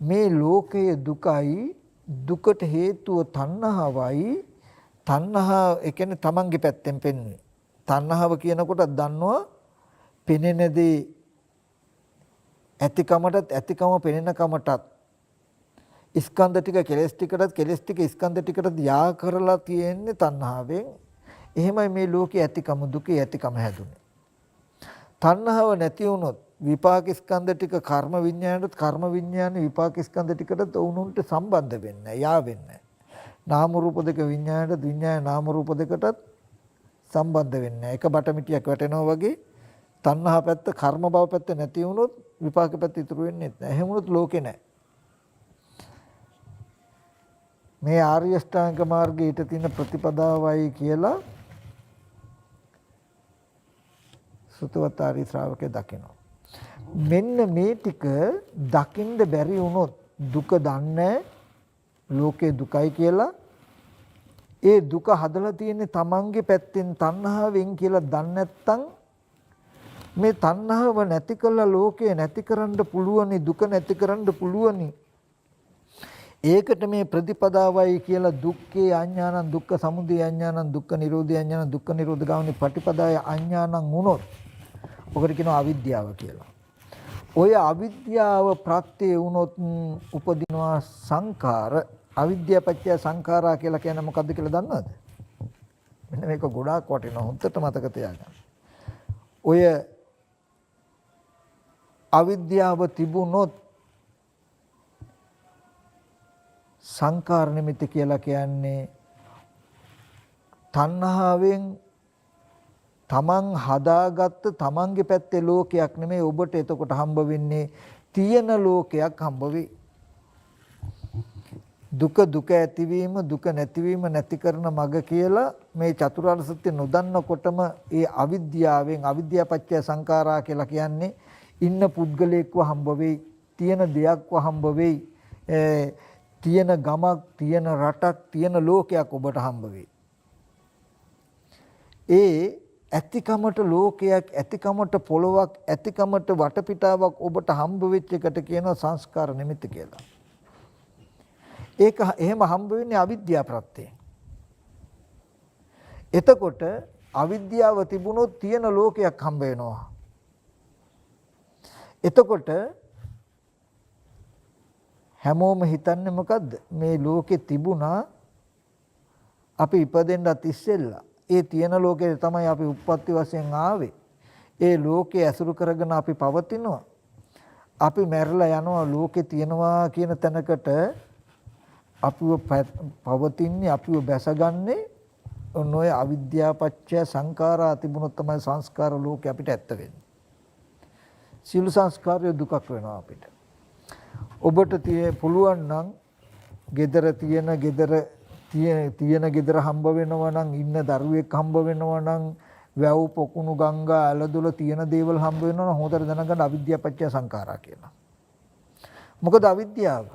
මේ ලෝකයේ දුකයි දුකට හේතුව තණ්හාවයි තණ්හාව ඒ කියන්නේ තමන්ගේ පැත්තෙන් පෙන්වන්නේ. තණ්හාව කියනකොට දන්නවා පෙනෙන දේ ඇතිකමටත් ඇතිකම පෙනෙන කමටත් ස්කන්ධ ටික කෙලස් ටිකටත් කෙලස් ටික ස්කන්ධ ටිකටත් යා කරලා තියෙන්නේ තණ්හාවෙන්. එහෙමයි මේ ලෝකයේ ඇතිකම දුකේ ඇතිකම හැදුනේ. තණ්හාව නැති වුණොත් විපාක ස්කන්ධ ටික කර්ම විඥානයත් කර්ම විඥාන විපාක ස්කන්ධ ටිකටත් උනුන්ට සම්බන්ධ වෙන්නේ යා වෙන්නේ. නාම රූප දෙක විඥානයත් විඥාන නාම රූප දෙකටත් සම්බන්ධ වෙන්නේ. එක බටමිටියක් වැටෙනවා වගේ තණ්හා පැත්ත කර්ම භව පැත්ත නැති වුණොත් විපාක පැත්ත ඉතුරු වෙන්නේ නැහැ. එහෙම වුණොත් ලෝකේ නැහැ. මේ ආර්ය අෂ්ටාංග මාර්ගයේ ඊට තියෙන ප්‍රතිපදාවයි කියලා සුතවතාරි ශ්‍රාවකේ දකිනවා. මෙන්න මේ ටික දකින්න බැරි වුණොත් දුක දන්නේ ලෝකේ දුකයි කියලා ඒ දුක හදලා තියෙන්නේ තමන්ගේ පැත්තෙන් තණ්හාවෙන් කියලා දන්නේ නැත්නම් මේ තණ්හාව නැති කළා ලෝකේ නැති කරන්න පුළුවනි දුක නැති කරන්න පුළුවනි. ඒකට මේ ප්‍රතිපදාවයි කියලා දුක්ඛේ අඥානං දුක්ඛ සමුදය අඥානං දුක්ඛ නිරෝධය අඥානං දුක්ඛ නිරෝධ ගාමිනී පටිපදාය අඥානං වුණොත් ඔකට කියනවා අවිද්‍යාව කියලා. ඔය අවිද්‍යාව ප්‍රත්‍ය වුණොත් උපදිනවා සංඛාර. අවිද්‍යාව පත්‍ය සංඛාරා කියලා කියන්නේ මොකද්ද කියලා දන්නවද? මෙන්න මේක ගොඩාක් වටිනවා. හොඳට මතක තියාගන්න. ඔය අවිද්‍යාව තිබුණොත් සංකාර නිමිති කියලා කියන්නේ තණ්හාවෙන් තමන් හදාගත්ත තමන්ගේ පැත්තේ ලෝකයක් නෙමෙයි ඔබට එතකොට හම්බ වෙන්නේ තියෙන ලෝකයක් හම්බ වෙයි. දුක දුක ඇතිවීම දුක නැතිවීම නැති කරන මග කියලා මේ චතුරාර්ය සත්‍ය නොදන්නකොටම ඒ අවිද්‍යාවෙන් අවිද්‍යාපච්චය සංඛාරා කියලා කියන්නේ ඉන්න පුද්ගලයෙක්ව හම්බ වෙයි, තියෙන දෙයක්ව හම්බ වෙයි, තියෙන ගමක්, තියෙන රටක්, තියෙන ලෝකයක් ඔබට හම්බ වෙයි. ඒ ඇතිකමට ලෝකයක්, ඇතිකමට පොළොවක්, ඇතිකමට වටපිටාවක් ඔබට හම්බ වෙච්ච එකට කියනවා සංස්කාර නිමිති කියලා. ඒක එහෙම හම්බ වෙන්නේ අවිද්‍යාව ප්‍රත්‍යයෙන්. එතකොට අවිද්‍යාව තිබුණොත් තියෙන ලෝකයක් හම්බ වෙනවා. එතකොට හැමෝම හිතන්නේ මොකද්ද? මේ ලෝකේ තිබුණා අපි ඉපදෙන්නත් ඉස්සෙල්ලා. ඒ තියෙන ලෝකේ තමයි අපි උප්පත්ති වශයෙන් ආවේ. ඒ ලෝකේ ඇසුරු කරගෙන අපි පවතිනවා. අපි මැරලා යනවා ලෝකේ තියනවා කියන තැනකට අපිව පවතින්නේ අපිව බැසගන්නේ ඔන්න ඔය අවිද්‍යාපච්චය සංඛාරා තිබුණොත් තමයි සංස්කාර ලෝකේ අපිට ඇත්ත වෙන්නේ. සියලු සංස්කාරය දුකක් වෙනවා අපිට. ඔබට පුළුවන් නම් gedara තියෙන ගෙදර හම්බ වෙනවා නම් ඉන්න දරුවෙක් හම්බ වෙනවා නම් වැව් පොකුණු ගංගා ඇලදොල තියෙන දේවල් හම්බ වෙනවා නම් හොඳට දැනගන්න අවිද්‍යාව පත්‍ය සංඛාරා කියලා. මොකද අවිද්‍යාව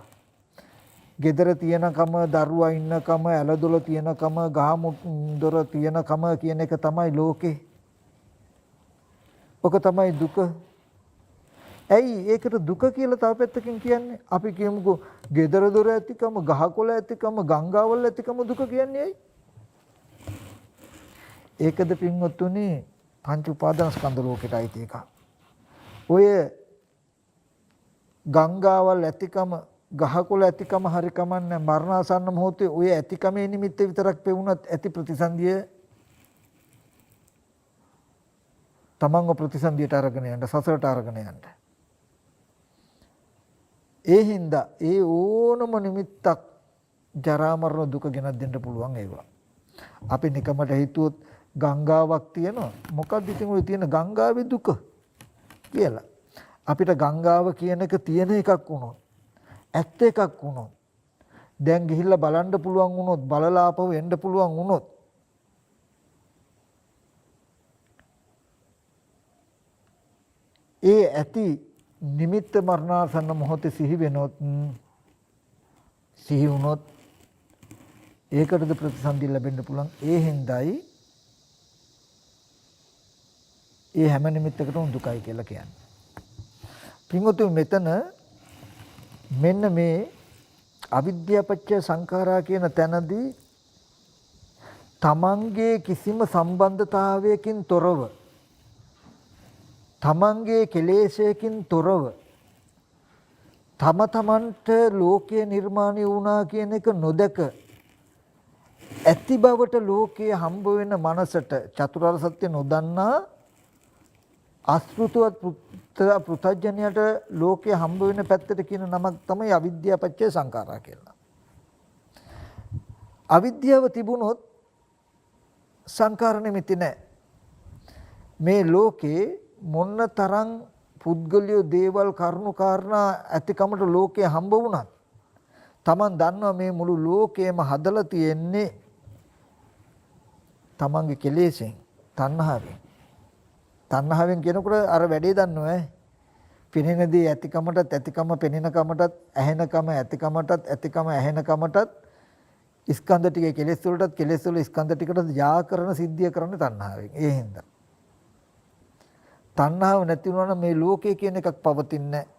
ගෙදර තියෙනකම දරුවා ඉන්නකම ඇලදොල තියෙනකම ගහමුදොර තියෙනකම කියන එක තමයි ලෝකේ. ඔක තමයි දුක. ඇයි ඒකට දුක කියලා තව පැත්තකින් කියන්නේ? අපි කියමුකෝ ගෙදර දොර ඇතිකම, ගහකොළ ඇතිකම, ගංගාවල ඇතිකම දුක කියන්නේ ඇයි? ඒකද පින්වත්තුනි පංච උපාදාන ස්කන්ධ ලෝකෙට අයිති එක. ඔය ගංගාවල් ඇතිකම, ගහකොළ ඇතිකම හරි කමන්නේ මරණාසන්න මොහොතේ ඔය ඇතිකමේ නිමිත්ත විතරක් පෙවුනත් ඇති ප්‍රතිසන්දිය තමන්ව ප්‍රතිසන්දියට අරගෙන යන්න, සසරට අරගෙන යන්න. ඒ හින්දා ඒ ඕනම නිමිත්තක් ජරා මරණ දුක ගෙනත් දෙන්න පුළුවන් ඒවා. අපි නිකමට හිතුවොත් ගංගාවක් තියෙනවා. මොකක්ද ඉතින් ඔය තියෙන ගංගාවේ දුක කියලා. අපිට ගංගාව කියන එක තියෙන එකක් වුණොත්, ඇත්ත එකක් වුණොත්, දැන් ගිහිල්ලා බලන්න පුළුවන් වුණොත්, බලලා ආපහු එන්න පුළුවන් වුණොත්, ඒ ඇති නිමිත්ත මරණාසන්න මොහොතේ සිහි වෙනොත්, සිහි වුණොත් ඒකටද ප්‍රතිසන්දි ලැබෙන්න පුළුවන්. ඒ හින්දායි ඒ හැම නිමිත්තකටම දුකයි කියලා කියන්නේ. පින්වතුනි මෙතන මෙන්න මේ අවිද්‍යාපච්චය සංඛාරා කියන තැනදී තමන්ගේ කිසිම සම්බන්ධතාවයකින් තොරව, තමන්ගේ කෙලෙසයකින් තොරව තම තමන්ට ලෝකය නිර්මාණය වුණා කියන එක නොදක ඇති බවට ලෝකයේ හම්බ වෙන මනසට චතුරාර්ය සත්‍ය නොදන්නා අසෘතවත් පෘථග්ජනයට ලෝකයේ හම්බ වෙන පැත්තට කියන නමක් තමයි අවිද්‍යාව පත්‍ය සංඛාරා කියලා. අවිද්‍යාව තිබුණොත් සංඛාර නිමිති නැහැ. මේ ලෝකේ මොන්න තරම් පුද්ගලිය දේවල් කරුණු කාරණා ඇතිකමට ලෝකයේ හම්බ වුණත් Taman දන්නවා මේ මුළු ලෝකයම හදලා තියෙන්නේ Tamanගේ කෙලෙසෙන්, තණ්හාවෙන්. තණ්හාවෙන් කියනකොට අර වැඩේ දන්නවා ඈ. පෙනෙන දේ ඇතිකමටත්, ඇතිකම පෙනෙනකමටත්, ඇහෙනකම ඇතිකමටත්, ඇතිකම ඇහෙනකමටත් ස්කන්ධ ටිකේ කෙලෙස් වලටත්, කෙලෙස් වල ස්කන්ධ ටිකටත් යා කරන සිද්ධිය කරන්නේ තණ්හාවෙන්. ඒ හින්දා තණ්හාව නැති වුණා නම් මේ ලෝකය කියන එකක් පවතින්නේ නැහැ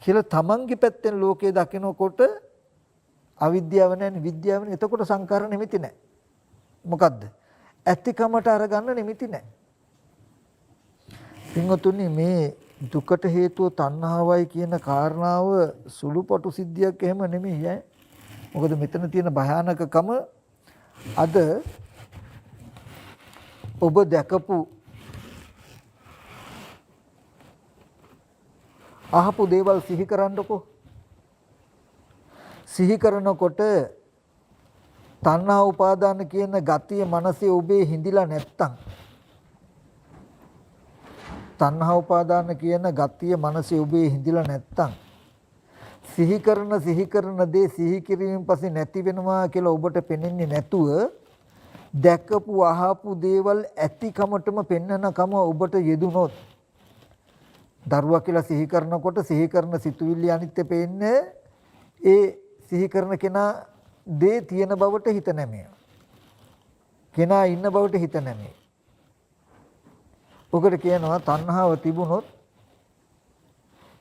කියලා තමන්ගේ පැත්තෙන් ලෝකය දකිනකොට අවිද්‍යාව නැන්නේ, විද්‍යාව නැන්නේ. එතකොට සංකාර නිමිති නැහැ. මොකද්ද? ඇතිකමට අරගන්න නිමිති නැහැ. පින්වතුනි මේ දුකට හේතුව තණ්හාවයි කියන කාරණාව සුළුපටු සිද්ධියක් එහෙම නෙමෙයි ඈ. මොකද මෙතන තියෙන භයානකකම අද ඔබ දැකපු අහපු දේවල් සිහි කරන්නකෝ. සිහි කරනකොට තණ්හා උපාදාන කියන ගතිය මනසේ ඔබේ හිඳිලා නැත්තම්, තණ්හා උපාදාන කියන ගතිය මනසේ ඔබේ හිඳිලා නැත්තම්, සිහි කරන දේ සිහි කිරීමෙන් පස්සේ නැති වෙනවා කියලා ඔබට පෙනෙන්නේ නැතුව දැකපු අහපු දේවල් ඇතිකමටම පෙන්නනකම ඔබට යෙදුනොත්, දරුවා කියලා සිහි කරනකොට සිහි කරන සිතුවිලි අනිත්‍ය පේන්නේ ඒ සිහි කරන කෙනා දේ තියෙන බවට හිත නැමෙයි. කෙනා ඉන්න බවට හිත නැමෙයි. ඔකට කියනවා තණ්හාව තිබුණොත්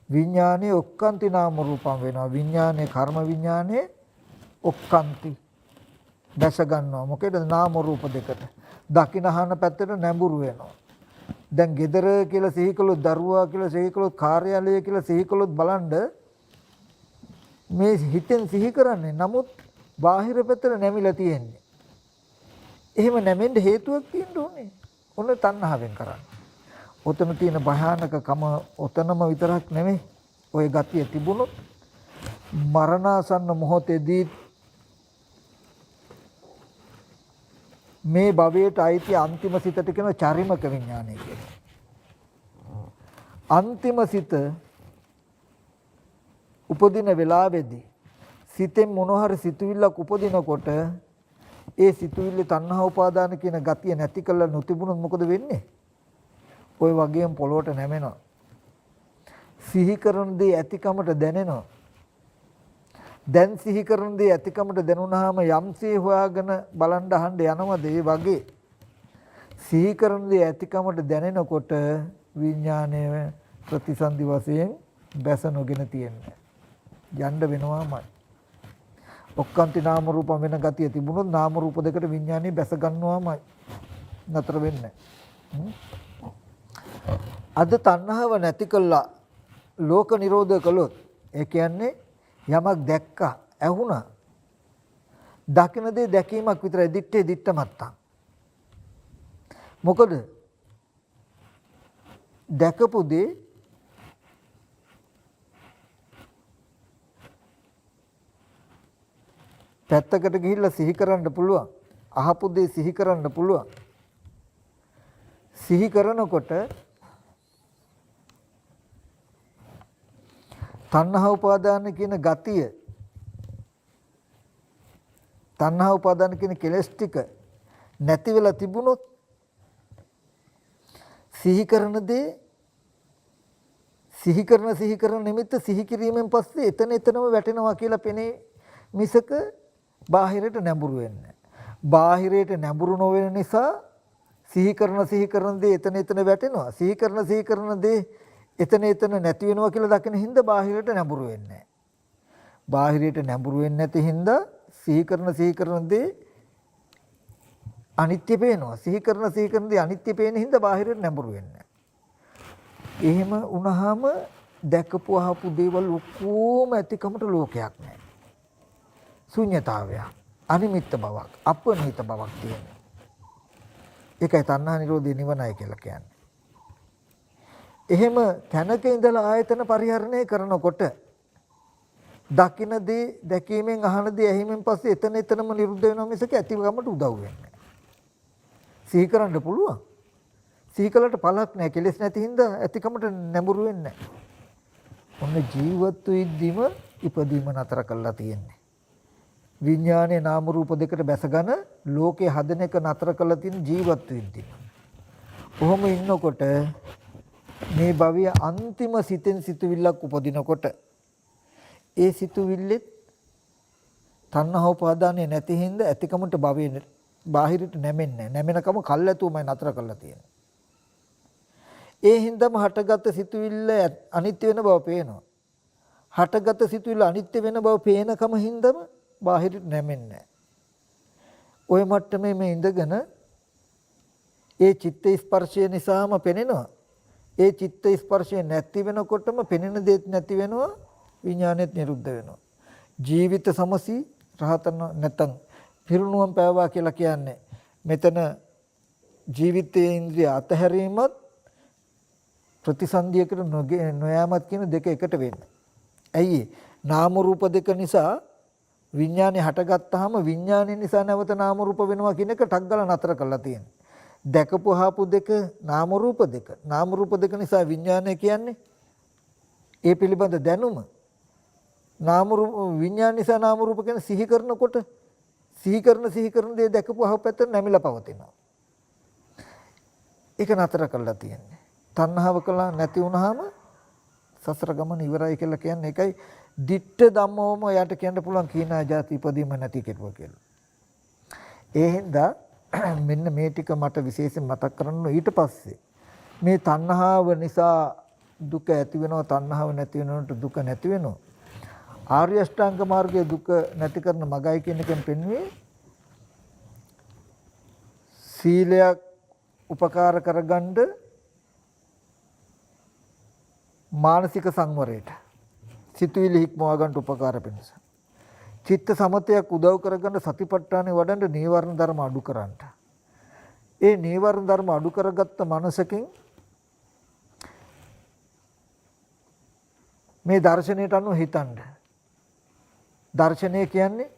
විඥානේ ඔක්කාන්ති නාම රූපම් වෙනවා. විඥානේ කර්ම විඥානේ ඔක්කාන්ති දැස ගන්නවා. මොකේද? නාම රූප දෙකට. දකින්නහන පැත්තට නැඹුරු වෙනවා. දැන් ගෙදර කියලා සිහි කළොත්, දරුවා කියලා සිහි කළොත්, කාර්යාලය කියලා සිහි කළොත් බලන්න මේ හිතෙන් සිහි කරන්නේ. නමුත් බාහිර පැත්තට නැමිලා තියෙන්නේ. එහෙම නැමෙන්න හේතුවක් තියෙන්න ඕනේ. ඔන්න තණ්හාවෙන් කරන්නේ. ඔතන තියෙන භයානකකම ඔතනම විතරක් නෙමෙයි. ওই ගතිය තිබුණොත් මරණාසන්න මොහොතේදී මේ භවයට අයිති අන්තිම සිතට කියන චරිමක විඥානය කියලා. අන්තිම සිත උපදින වෙලාවේදී සිතෙන් මොන හරි සිතුවිල්ලක් උපදිනකොට ඒ සිතුවිල්ලේ තණ්හා උපාදාන කියන ගතිය නැති කළා නොතිබුණොත් මොකද වෙන්නේ? ওই වගේම පොළොවට නැමෙනවා. සිහි කරන දේ ඇතිකමට දැනෙනවා. දැන් සිහි කරන දේ ඇතිකමට දැනුණාම යම්සේ හොයාගෙන බලන් අහන්න යනවද ඒ වගේ සිහි කරන දේ ඇතිකමට දැනෙනකොට විඥානය ප්‍රතිසන්දි වශයෙන් බැස නොගෙන තියෙන්නේ. යන්න වෙනවාමයි. ඔක්කාන්ති නාම රූප වෙන ගතිය තිබුණොත් නාම රූප දෙකට විඥානය බැස ගන්නවාමයි. නතර වෙන්නේ. අද තණ්හාව නැති කළා ලෝක නිරෝධ කළොත් ඒ කියන්නේ යමක් දැක්කා ඇහුණා දකින දේ දැකීමක් විතරයි දිත්තේ දිත්තමත්තා. මොකද දැකපු දේ පැත්තකට ගිහිල්ලා සිහි කරන්න පුළුවන්. අහපු දේ සිහි කරන්න පුළුවන්. සිහි කරනකොට තණ්හා උපාදාන කියන ගතිය තණ්හා උපාදාන කියන කෙලෙස් ටික නැති වෙලා තිබුණොත් සිහි කරන දේ සිහි කරන නිමිත්ත සිහි කිරීමෙන් පස්සේ එතනම වැටෙනවා කියලා පෙනේ මිසක බාහිරයට නැඹුරු වෙන්නේ. බාහිරයට නැඹුරු නොවන නිසා සිහි කරන දේ එතන වැටෙනවා. සිහි කරන දේ එතන නැති වෙනවා කියලා දකින හින්දා බාහිරයට නැඹුරු වෙන්නේ නැහැ. බාහිරයට නැඹුරු වෙන්නේ නැති හින්දා සිහි කරන දේ අනිත්‍ය පේනවා. සිහි කරන දේ අනිත්‍ය පේන හින්දා බාහිරයට නැඹුරු වෙන්නේ නැහැ. එහෙම වුණාම දැකපු අහපු දේවල් ඔක්කොම ඇතිකමට ලෝකයක් නැහැ. ශුන්‍යතාවය, අනිමිත්ත බවක්, අපනිහිත බවක් තියෙනවා. ඒකයි තණ්හා නිරෝධය නිවනයි කියලා කියන්නේ. එහෙම තැනක ඉඳලා ආයතන පරිහරණය කරනකොට දකින දේ දැකීමෙන් අහන දේ ඇහිමෙන් පස්සේ එතනම නිරුද්ධ වෙනවා මිසක ඇතිවගමට උදව් වෙන්නේ නැහැ. සිහි කරන්න පුළුවන්. සිහි කළට පළක් නැහැ. කෙලෙස් නැති හින්දා ඇතිකමට නැඹුරු වෙන්නේ නැහැ. ඔන්න ජීවත් වෙද්දිම ඉපදීම නතර කළා තියෙන්නේ. විඥානයේ නාම රූප දෙකට බැසගෙන ලෝකේ හදන එක නතර කළා තියෙන ජීවත් වෙද්දිම. කොහොම ඉන්නකොට මේ භවයේ අන්තිම සිතෙන් සිතුවිල්ලක් උපදිනකොට ඒ සිතුවිල්ලෙත් තණ්හා උපාදානය නැති හින්දා ඇතිකමට භවයේ බාහිරට නැමෙන්නේ නැමෙනකම කල්ැතුමයි නතර කරලා තියෙන්නේ. ඒ හින්දාම හටගත් සිතුවිල්ල අනිත්‍ය වෙන බව පේනවා. හටගත් සිතුවිල්ල අනිත්‍ය වෙන බව පේනකම හින්දාම බාහිරට නැමෙන්නේ. ඔය මට්ටමේ මේ ඉඳගෙන ඒ චිත්ත ස්පර්ශය නිසාම පෙනෙනවා. ඒ චිත්ත ස්පර්ශය නැති වෙනකොටම පෙනෙන දේත් නැති වෙනවා, විඥානෙත් නිරුද්ධ වෙනවා. ජීවිත සමසි රහතන් නැතන් පිරුණුවම් පෑවා කියලා කියන්නේ මෙතන ජීවිතයේ ඉන්ද්‍රිය අතහැරීමත් ප්‍රතිසන්දියකට නොයෑමත් කියන දෙක එකට වෙන්නේ. ඇයි නාම රූප දෙක නිසා විඥානේ හටගත්තාම විඥානේ නිසා නැවත නාම රූප වෙනවා කියන එක ටක් ගාලා නතර කරලා තියෙනවා. දැකපු හාපු දෙක නාම රූප දෙක නිසා විඥානය කියන්නේ ඒ පිළිබඳ දැනුම නාම රූප විඥාන නිසා නාම රූප කියන සිහි කරනකොට සිහි කරන දේ දැකපු අහපු පැත්තට නැමිලා පවතිනවා. ඒක නතර කරලා තියෙන්නේ. තණ්හාව කළා නැති වුනහම සසර ගමන ඉවරයි කියලා කියන්නේ ඒකයි ditta ධම්මෝම යට කියන්න පුළුවන් කීනා જાති ඉපදීම නැති කෙරුවා කියලා. ඒ හින්දා මෙන්න මේ ටික මට විශේෂයෙන් මතක් කරන්න ඊට පස්සේ මේ තණ්හාව නිසා දුක ඇති වෙනවා තණ්හාව නැති වෙනකොට දුක නැති වෙනවා. ආර්ය අෂ්ටාංග මාර්ගයේ දුක නැති කරන මගයි කියන එකෙන් පෙන්වන්නේ සීලයක් උපකාර කරගන්න මානසික සංවරයට සිතුවිලි හික්මවා ගන්න උපකාර වෙනස. චිත්ත සමතයක් උදව් කරගන්න සතිපට්ඨානෙ වඩන්න නීවරණ ධර්ම අඩු කරන්නට. ඒ නීවරණ ධර්ම අඩු කරගත්ත මනසකින් මේ දර්ශනයට අනුව හිතන්න. දර්ශනය කියන්නේ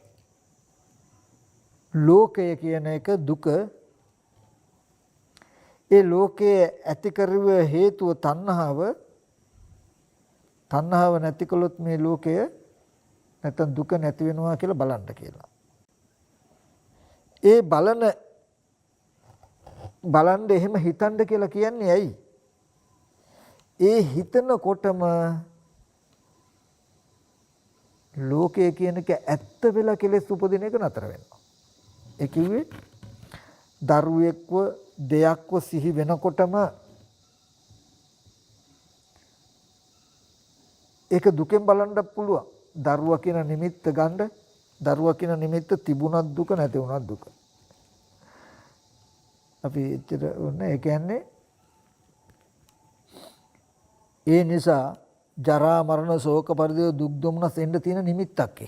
ලෝකය කියන එක දුක. ඒ ලෝකයේ ඇති කරුව හේතුව තණ්හාව තණ්හාව නැති කළොත් මේ ලෝකය නැත්තම් දුක නැති වෙනවා කියලා බලන්න කියලා. ඒ බලන්න එහෙම හිතන්න කියලා කියන්නේ ඇයි? ඒ හිතනකොටම ලෝකය කියන එක ඇත්ත වෙලා කෙලෙස් උපදින එක නතර වෙනවා. ඒ කිව්වේ දරුවෙක්ව දෙයක්ව සිහි වෙනකොටම ඒක දුකෙන් බලන්නත් පුළුවන්. දරුවා කියන නිමිත්ත ගන්න, දරුවා කියන නිමිත්ත තිබුණත් දුක නැති වුණත් දුක. අපි එච්චර ඕනේ. ඒ කියන්නේ ඒ නිසා ජරා මරණ ශෝක පරිදේ දුක් දුම්නස් එන්න තියෙන නිමිත්තක්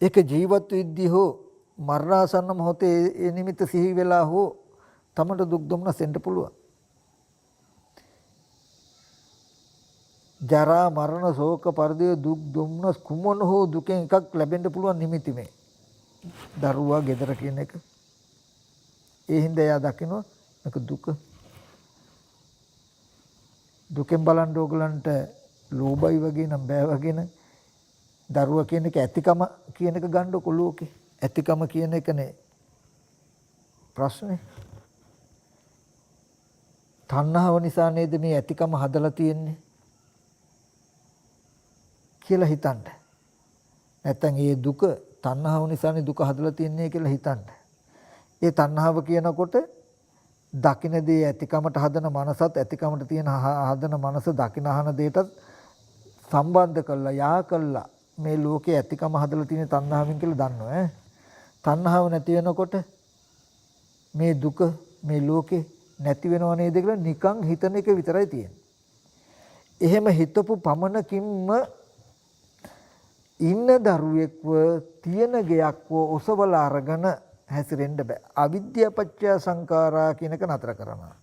ඒක ජීවත් වෙද්දී හෝ මරණාසන්න මොහොතේ ඒ නිමිත්ත සිහි වෙලා හෝ තමට දුක් දුම්නස් එන්න පුළුවන්. ජරා මරණ ශෝක පරිදේ දුක් දුම්නස් කුමන හෝ දුකෙන් එකක් ලැබෙන්න පුළුවන් නිමිති මේ. දරුවා ගෙදර කියන එක. ඒ හින්දා එයා දකිනවා මේක දුක. දුකෙන් බලන්න ඕගලන්ට ලෝභයි වගේ නම් බෑ වගේ නම් දරුවා කියන එක ඇතිකම කියන එක ගන්නකො ලෝකේ. ඇතිකම කියන එකනේ ප්‍රශ්නේ. තණ්හාව නිසා නේද මේ ඇතිකම හදලා තියෙන්නේ කියලා හිතන්න. නැත්තම් ඒ දුක තණ්හාව නිසානේ දුක හදලා තියන්නේ කියලා හිතන්න. ඒ තණ්හාව කියනකොට දකින දේ ඇතිකමට හදන මනසත් ඇතිකමට තියෙන හදන මනස දකින අහන දෙයටත් සම්බන්ධ කළා යා කළා මේ ලෝකේ ඇතිකම හදලා තියෙන තණ්හාවෙන් කියලා දන්නවා ඈ. තණ්හාව නැති වෙනකොට මේ දුක මේ ලෝකේ නැති වෙනව නේද කියලා නිකන් හිතන එක විතරයි තියෙන්නේ. එහෙම හිතපු පමණකින්ම ඉන්න දරුවෙක්ව තියෙන ගයක්ව ඔසවලා අරගෙන හැසිරෙන්න බෑ. අවිද්‍යා පත්‍ය සංඛාරා කියන එක නතර කරනවා.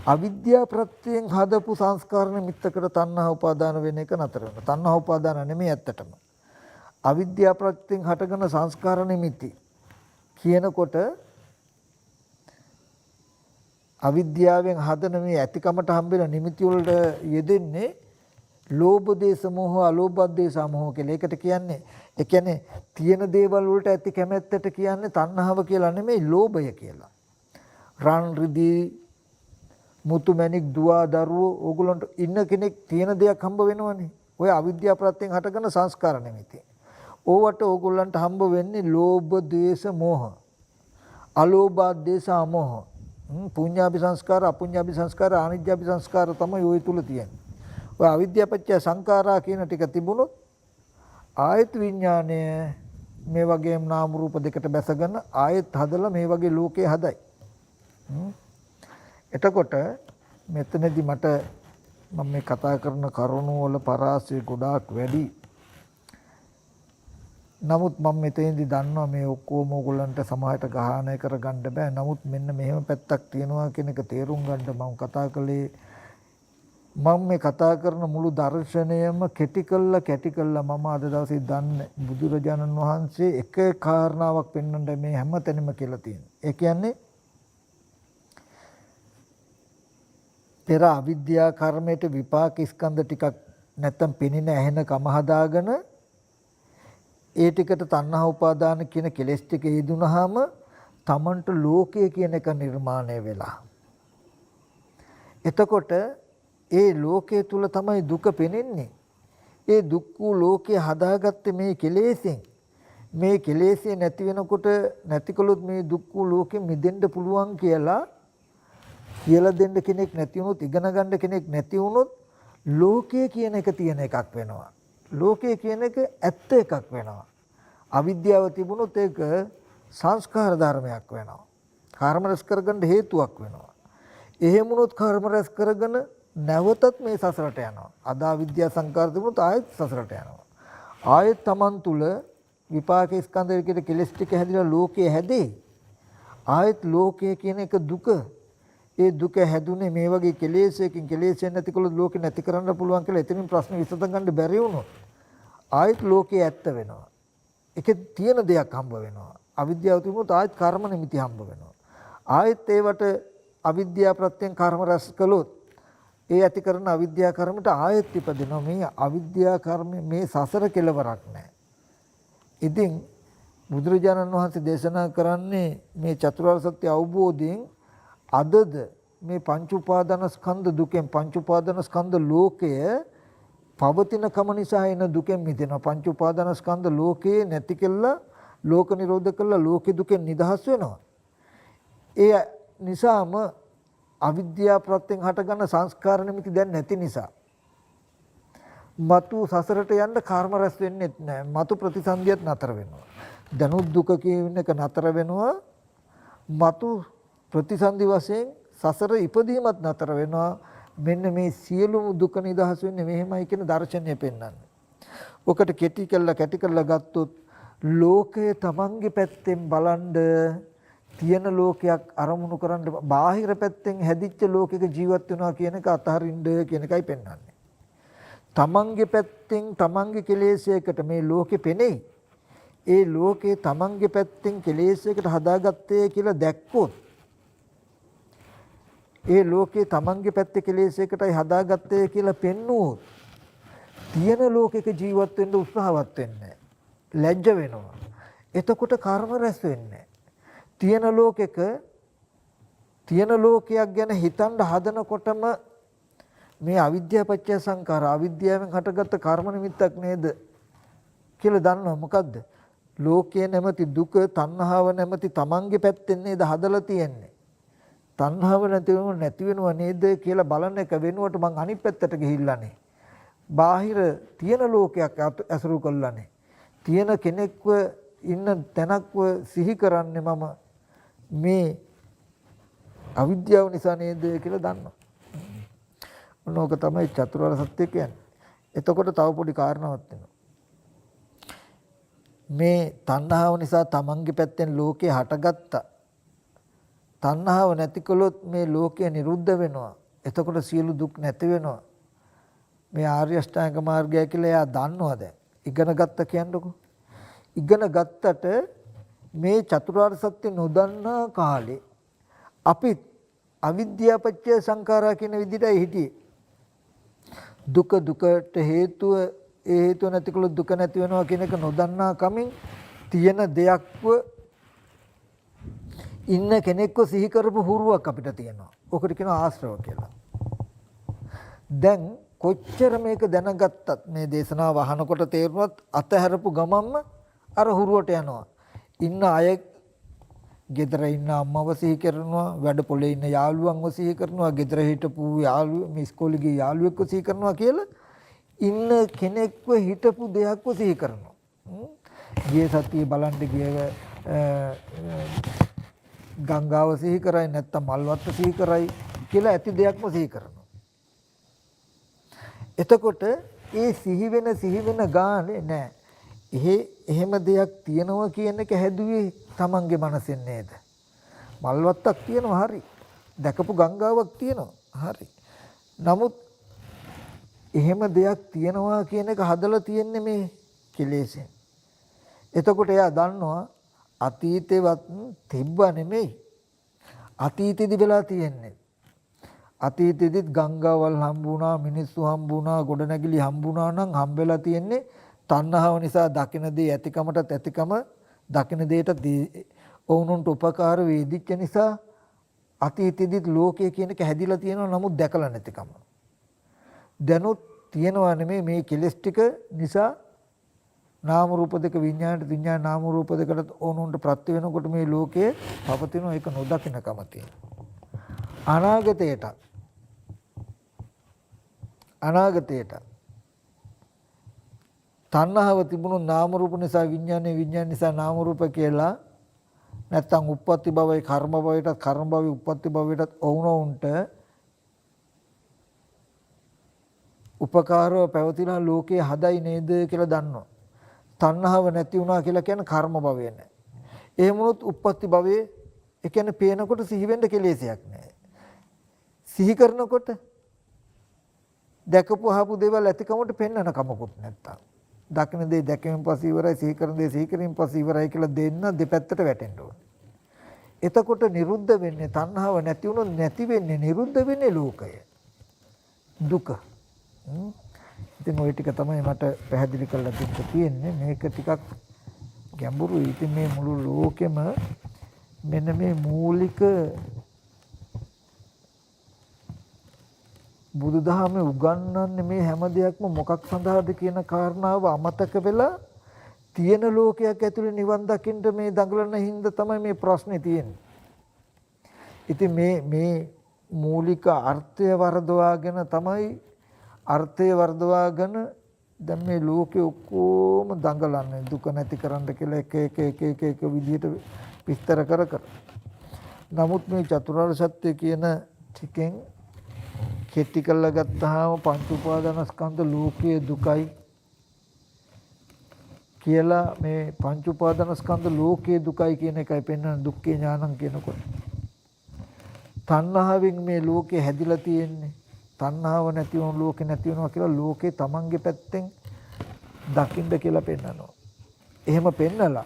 අවිද්‍යා ප්‍රත්‍යයෙන් හදපු සංස්කාර නිමිත්තකට තණ්හා උපාදාන වෙන එක නතර වෙනවා. තණ්හා උපාදාන නෙමෙයි ඇත්තටම. අවිද්‍යා ප්‍රත්‍යයෙන් හටගෙන සංස්කාර නිමිති කියනකොට අවිද්‍යාවෙන් හදන මේ ඇතිකමට හම්බෙන නිමිති වලට යෙදෙන්නේ ලෝභ දේශ මොහ අලෝභ දේශ මොහ කියලා. ඒකට කියන්නේ ඒ කියන්නේ තියෙන දේවල් වලට ඇති කැමැත්තට කියන්නේ තණ්හාව කියලා නෙමෙයි ලෝභය කියලා. රන් රිදී මුතු මැණික් දුව දරුවෝ ඕගොල්ලන්ට ඉන්න කෙනෙක් තියෙන දෙයක් හම්බ වෙනවනේ. ඔය අවිද්‍යාව ප්‍රත්‍යයෙන් හටගන්න සංස්කාර නිමිති. ඕවට ඕගොල්ලන්ට හම්බ වෙන්නේ ලෝභ දේශ මොහ. අලෝභ දේශ මොහ. පුඤ්ඤාභි සංස්කාර අපුඤ්ඤාභි සංස්කාර ආනිජ්ජාභි සංස්කාර තමයි ওই තුල තියෙන්නේ. ඔය අවිද්‍යාව පත්‍ය සංඛාරා කියන ටික තිබුණොත් ආයත විඥානය මේ වගේම නාම රූප දෙකට බැසගෙන ආයත හදලා මේ වගේ ලෝකේ හදයි. එතකොට මෙතනදී මට මම මේ කතා කරන කරුණු වල පරාසය ගොඩාක් වැඩි. නමුත් මම මෙතෙන්දී දන්නවා මේ ඔක්කොම ඕගොල්ලන්ට සමාහයට ගහණය කරගන්න බෑ. නමුත් මෙන්න මෙහෙම පැත්තක් තියෙනවා කියන එක තේරුම් ගන්න මම කතා කළේ. මම මේ කතා කරන මුළු දර්ශනයම කැටි කළා මම අද දවසේ දන්නේ බුදුරජාණන් වහන්සේ එක කාරණාවක් පෙන්වන්න මේ හැමතැනම කියලා තියෙනවා. ඒ කියන්නේ පෙර අවිද්‍යා කර්මයට විපාක ස්කන්ධ ටිකක් නැත්තම් පෙනෙන ඇහෙන කම හදාගෙන ඒ ටිකට තණ්හා උපාදාන කියන කෙලෙස් ටික යෙදුනහම තමන්ට ලෝකය කියන එක නිර්මාණය වෙලා. එතකොට ඒ ලෝකයේ තුල තමයි දුක පෙනෙන්නේ. ඒ දුක් වූ ලෝකය හදාගත්තේ මේ කෙලෙසෙන්. මේ කෙලෙසේ නැති වෙනකොට නැතිකොලොත් මේ දුක් වූ ලෝකෙ මිදෙන්න පුළුවන් කියලා දෙන්න කෙනෙක් නැති වුණොත් ඉගෙන ගන්න කෙනෙක් නැති වුණොත් ලෝකය කියන එක තියෙන එකක් වෙනවා. ලෝකය කියන එක ඇත්ත එකක් වෙනවා. අවිද්‍යාව තිබුණොත් ඒක සංස්කාර ධර්මයක් වෙනවා. කර්ම රැස් කරගන්න හේතුවක් වෙනවා. එහෙම වුණොත් කර්ම රැස් කරගෙන නැවතත් මේ සසරට යනවා. අද අවිද්‍යා සංකාර තිබුණොත් ආයෙත් සසරට යනවා. ආයෙත් Taman තුල විපාක ස්කන්ධ විදිහට කෙලස් ටික හැදිලා ලෝකයේ හැදේ. ආයෙත් ලෝකය කියන එක දුක. ඒ දුක හැදුනේ මේ වගේ කෙලෙසකින් කෙලෙසෙන් නැතිකොළොත් ලෝකෙ නැති කරන්න පුළුවන් කියලා එතනින් ප්‍රශ්න විසඳ ගන්න බැරි වුණොත් ආයෙත් ලෝකයේ ඇත්ත වෙනවා. ඒකේ තියෙන දෙයක් හම්බ වෙනවා. අවිද්‍යාව තිබුණොත් ආයෙත් කර්ම නිමිති හම්බ වෙනවා. ආයෙත් ඒවට අවිද්‍යාව ප්‍රත්‍යයෙන් කර්ම රැස් කළොත් ඒ ඇති කරන අවිද්‍යා කර්මයට ආයෙත් ඉපදිනවා. මේ අවිද්‍යා කර්ම මේ සසර කෙලවරක් නැහැ. ඉතින් බුදුරජාණන් වහන්සේ දේශනා කරන්නේ මේ චතුරාර්ය සත්‍ය අවබෝධයෙන් අදද මේ පංච උපාදානස්කන්ධ දුකෙන් පංච උපාදානස්කන්ධ ලෝකය පවතින කම නිසා එන දුකෙන් මිදෙනවා. පංච උපාදානස්කන්ධ ලෝකේ නැති කෙල්ලා ලෝක නිරෝධ කළා ලෝකේ දුකෙන් නිදහස් වෙනවා. ඒ නිසාම අවිද්‍යාව ප්‍රත්‍යයෙන් හටගන්න සංස්කාර නිමිති දැන් නැති නිසා මතු සසරට යන්න කර්ම රැස් වෙන්නේ නැහැ. මතු ප්‍රතිසන්දියත් නතර වෙනවා. දනුත් දුක කියන එක නතර වෙනවා. මතු ප්‍රතිසන්දි වශයෙන් සසර ඉපදීමත් නතර වෙනවා. මෙන්න මේ සියලුම දුක නිදහස් වෙන්නේ මෙහෙමයි කියන දර්ශනය පෙන්වන්නේ. ඔකට කැටි කළා ගත්තොත් ලෝකය තමන්ගේ පැත්තෙන් බලන්ඩ තියෙන ලෝකයක් අරමුණු කරන්න බාහිර පැත්තෙන් හැදිච්ච ලෝකයක ජීවත් වෙනවා කියන එක අතහරින්න කියන එකයි පෙන්වන්නේ. තමන්ගේ පැත්තෙන් තමන්ගේ කෙලෙසයකට මේ ලෝකෙ පෙනෙයි. ඒ ලෝකේ තමන්ගේ පැත්තෙන් කෙලෙසයකට හදාගත්තේ කියලා දැක්කොත් ඒ ලෝකේ තමන්ගේ පැත්තේ කෙලෙසයකටයි හදාගත්තේ කියලා පෙන්නුවොත් තියෙන ලෝකයක ජීවත් වෙන්න උත්සාහවත් වෙන්නේ ලැජ්ජ වෙනවා. එතකොට කර්ම රැස් වෙන්නේ. තියෙන ලෝකයක තියෙන ලෝකයක් ගැන හිතන්න හදනකොටම මේ අවිද්‍යාව පත්‍ය සංඛාර අවිද්‍යාවෙන් හටගත්ත කර්ම නිමිත්තක් නේද කියලා දන්නවා. මොකද්ද? ලෝකයේ නැමැති දුක තණ්හාව නැමැති තමන්ගේ පැත්තෙන් නේද හදලා තියෙන්නේ. තණ්හාව නැති වෙනව නේද කියලා බලන එක වෙනුවට මං අනිත් පැත්තට ගිහිල්ලානේ. බාහිර තියෙන ලෝකයක් ඇසුරු කළානේ. තියෙන කෙනෙක්ව ඉන්න තැනක්ව සිහි කරන්නේ මම මේ අවිද්‍යාව නිසා නේද කියලා දන්නවා. මොනෝක තමයි චතුරාර්ය සත්‍ය කියන්නේ. එතකොට තව පොඩි කාරණාවක් වෙනවා. මේ තණ්හාව නිසා තමන්ගේ පැත්තෙන් ලෝකේ හටගත්තා. තණ්හාව නැති කළොත් මේ ලෝකය නිරුද්ධ වෙනවා. එතකොට සියලු දුක් නැති වෙනවා. මේ ආර්ය අෂ්ටාංග මාර්ගය කියලා එයා දන්නවා දැන්. ඉගෙන ගත්ත කියන්නකෝ. ඉගෙන ගත්තට මේ චතුරාර්ය සත්‍ය නොදන්නා කාලේ අපි අවිද්‍යාව පත්‍ය සංඛාරා කියන විදිහටයි හිටියේ. දුකට හේතුව ඒ හේතුව නැතිකොළොත් දුක නැති වෙනවා කියන එක නොදන්නා කමින් තියෙන දෙයක්ව ඉන්න කෙනෙක්ව සිහි කරපු හුරුවක් අපිට තියෙනවා. ඔකට කියනවා ආශ්‍රව කියලා. දැන් කොච්චර මේක දැනගත්තත් මේ දේශනාව අහනකොට තේරුණත් අතහැරපු ගමන්ම අර හුරුවට යනවා. ඉන්න අය ගෙදර ඉන්න අම්මව සිහි කරනවා, වැඩ පොලේ ඉන්න යාළුවන්ව සිහි කරනවා, ගෙදර හිටපු යාළුවෝ මේ ඉස්කෝලේ ගිය යාළුවෙක්ව සිහි කරනවා කියලා ඉන්න කෙනෙක්ව හිටපු දෙයක්ව සිහි කරනවා. ගිය සතියේ බලන්න ගිය ගංගාව සිහි කරයි නැත්නම් මල්වත්ත සිහි කරයි කියලා ඇති දෙයක්ම සිහි කරනවා. එතකොට ඒ සිහි වෙන ගානේ නෑ. එහෙම දෙයක් තියනවා කියන එක හැදුවේ තමන්ගේ මනසෙන් නේද? මල්වත්තක් තියෙනවා හරි. දැකපු ගංගාවක් තියෙනවා හරි. නමුත් එහෙම දෙයක් තියනවා කියන එක හදලා තියෙන්නේ මේ කෙලෙසෙන්. එතකොට එයා දන්නවා අතීතේවත් තිබ්බ නෙමෙයි. අතීතෙදි වෙලා තියෙන්නේ. අතීතෙදිත් ගංගාවල් හම්බුණා, මිනිස්සු හම්බුණා, ගොඩනැගිලි හම්බුණා නම් හම්බෙලා තියෙන්නේ තණ්හාව නිසා දකින දේ ඇතිකමටත් ඇතිකම දකින දෙයට ඔවුන්ට උපකාර වේදිච්ච නිසා අතීතෙදිත් ලෝකය කියන එක හැදිලා තියෙනවා. නමුත් දැකලා නැතිකම. දැනුත් තියෙනවා නෙමෙයි මේ කෙලස් ටික නිසා නාම රූප දෙක විඥාණයට විඥාන නාම රූප දෙකට ඕනොන්ට ප්‍රත්‍ය වෙනකොට මේ ලෝකයේ පවතින එක නොදකින්නකම තියෙනවා. අනාගතයට තණ්හාව තිබුණු නාම රූප නිසා විඥානේ විඥාන නිසා නාම රූප කියලා නැත්තම් උප්පත්ති භවයේ කර්ම භවයටත් කර්ම භවයේ උප්පත්ති භවයටත් ඕනොන්ට උපකාරව පැවතිලා ලෝකයේ හදයි නේද කියලා දන්නවා. තණ්හාව නැති වුණා කියලා කියන්නේ කර්ම භවය නෑ. එහෙම වුණොත් උප්පත්ති භවයේ ඒ කියන්නේ පේනකොට සිහි වෙන්න කෙලෙසයක් නෑ. සිහි කරනකොට දැකපු අහපු දේවල් ඇතිකමට පෙන්වන කමකුත් නැත්තම්. දකින දේ දැකීමෙන් පස්සේ ඉවරයි, සිහි කරන දේ සිහි කිරීමෙන් පස්සේ ඉවරයි කියලා දෙන්න දෙපැත්තට වැටෙන්න ඕනේ. එතකොට නිරුද්ධ වෙන්නේ තණ්හාව නැති වුණොත් නැති වෙන්නේ නිරුද්ධ වෙන්නේ ලෝකය. දුක. ඉතින් ওই ටික තමයි මට පැහැදිලි කරලා දෙන්න තියෙන්නේ. මේක ටිකක් ගැඹුරුයි. ඉතින් මේ මුළු ලෝකෙම මෙන්න මේ මූලික බුදුදහමේ උගන්වන්නේ මේ හැම දෙයක්ම මොකක් සඳහාද කියන කාරණාව අමතක වෙලා තියෙන ලෝකයක් ඇතුලේ නිවන් දකින්න මේ දඟලන හින්දා තමයි මේ ප්‍රශ්නේ තියෙන්නේ. ඉතින් මේ මූලික අර්ථය වර්ධවාගෙන තමයි අර්ථය වර්ධවාගෙන දැන් මේ ලෝකේ ඔක්කොම දඟලන්නේ දුක නැති කරන්න කියලා එක විදිහට විස්තර කර. නමුත් මේ චතුරාර්ය සත්‍ය කියන ටිකෙන් කෙටි කරලා ගත්තාම පංච උපාදානස්කන්ධ ලෝකයේ දුකයි කියලා මේ පංච උපාදානස්කන්ධ ලෝකයේ දුකයි කියන එකයි පෙන්වන දුක්ඛේ ඥානං කියනකොට. තණ්හාවෙන් මේ ලෝකේ හැදිලා තියෙන්නේ. තණ්හාව නැති වුණු ලෝකේ නැති වෙනවා කියලා ලෝකේ තමන්ගේ පැත්තෙන් දකින්න කියලා පෙන්වනවා. එහෙම පෙන්නලා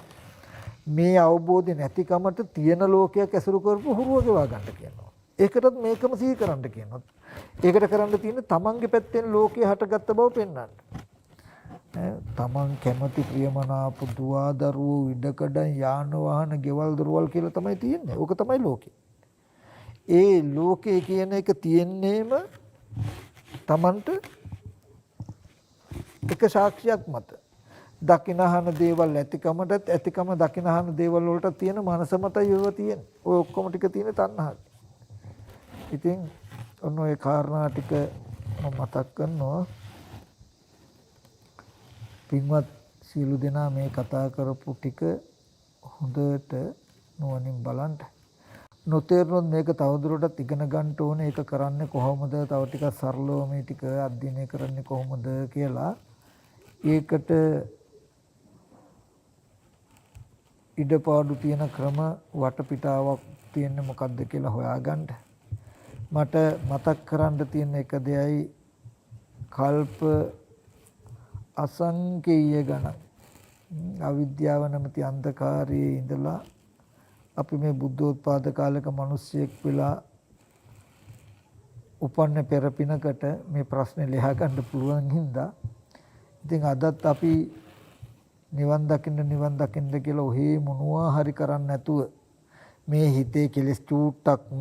මේ අවබෝධය නැතිකමට තියෙන ලෝකයක් ඇසුරු කරපු හුරුව ගෙවා ගන්න කියනවා. ඒකටත් මේකම සිහි කරන්න කියනවා. ඒකට කරන්න තියෙන්නේ තමන්ගේ පැත්තෙන් ලෝකේ හටගත්ත බව පෙන්වන්න. තමන් කැමති ප්‍රියමනාප දුව දරුවෝ ඉඩකඩම් යාන වාහන ගෙවල් දොරවල් කියලා තමයි තියෙන්නේ. ඕක තමයි ලෝකේ. ඒ ලෝකේ කියන එක තියෙන්නේම තමන්ට එක සාක්ෂියක් මත. දකිනහන දේවල් ඇතිකමටත් ඇතිකම දකිනහන දේවල් වලට තියෙන මනස මතයි ඒව තියෙන්නේ. ඔය ඔක්කොම ටික තියෙන තණ්හාව. ඉතින් ඔන්න ඔය කාරණා ටික මම මතක් කරනවා. පින්වත් සියලු දෙනා මේ කතා කරපු ටික හොඳට නුවණින් බලන්න. නොතේරුනොත් මේක තවදුරටත් ඉගෙන ගන්න ඕනේ. ඒක කරන්නේ කොහොමද? තව ටිකක් සරලව මේ ටික අධ්‍යයනය කරන්නේ කොහොමද කියලා. ඒකට ඉඩපාඩු තියෙන ක්‍රම වටපිටාවක් තියෙන්නේ මොකක්ද කියලා හොයාගන්න. මට මතක් කරන්න තියෙන එක දෙයයි කල්ප අසංකේය ගණන් අවිද්‍යාව නැමැති අන්ධකාරයේ ඉඳලා අපි මේ බුද්ධෝත්පාද කාලයක මිනිස්සෙක් වෙලා උපන්න පෙර පිනකට මේ ප්‍රශ්නේ ලියා ගන්න පුළුවන් හින්දා ඉතින් අදත් අපි නිවන් දකින්න කියලා ඔහේ මොනවා හරි කරන්නේ නැතුව මේ හිතේ කෙලෙස් චූට්ටක්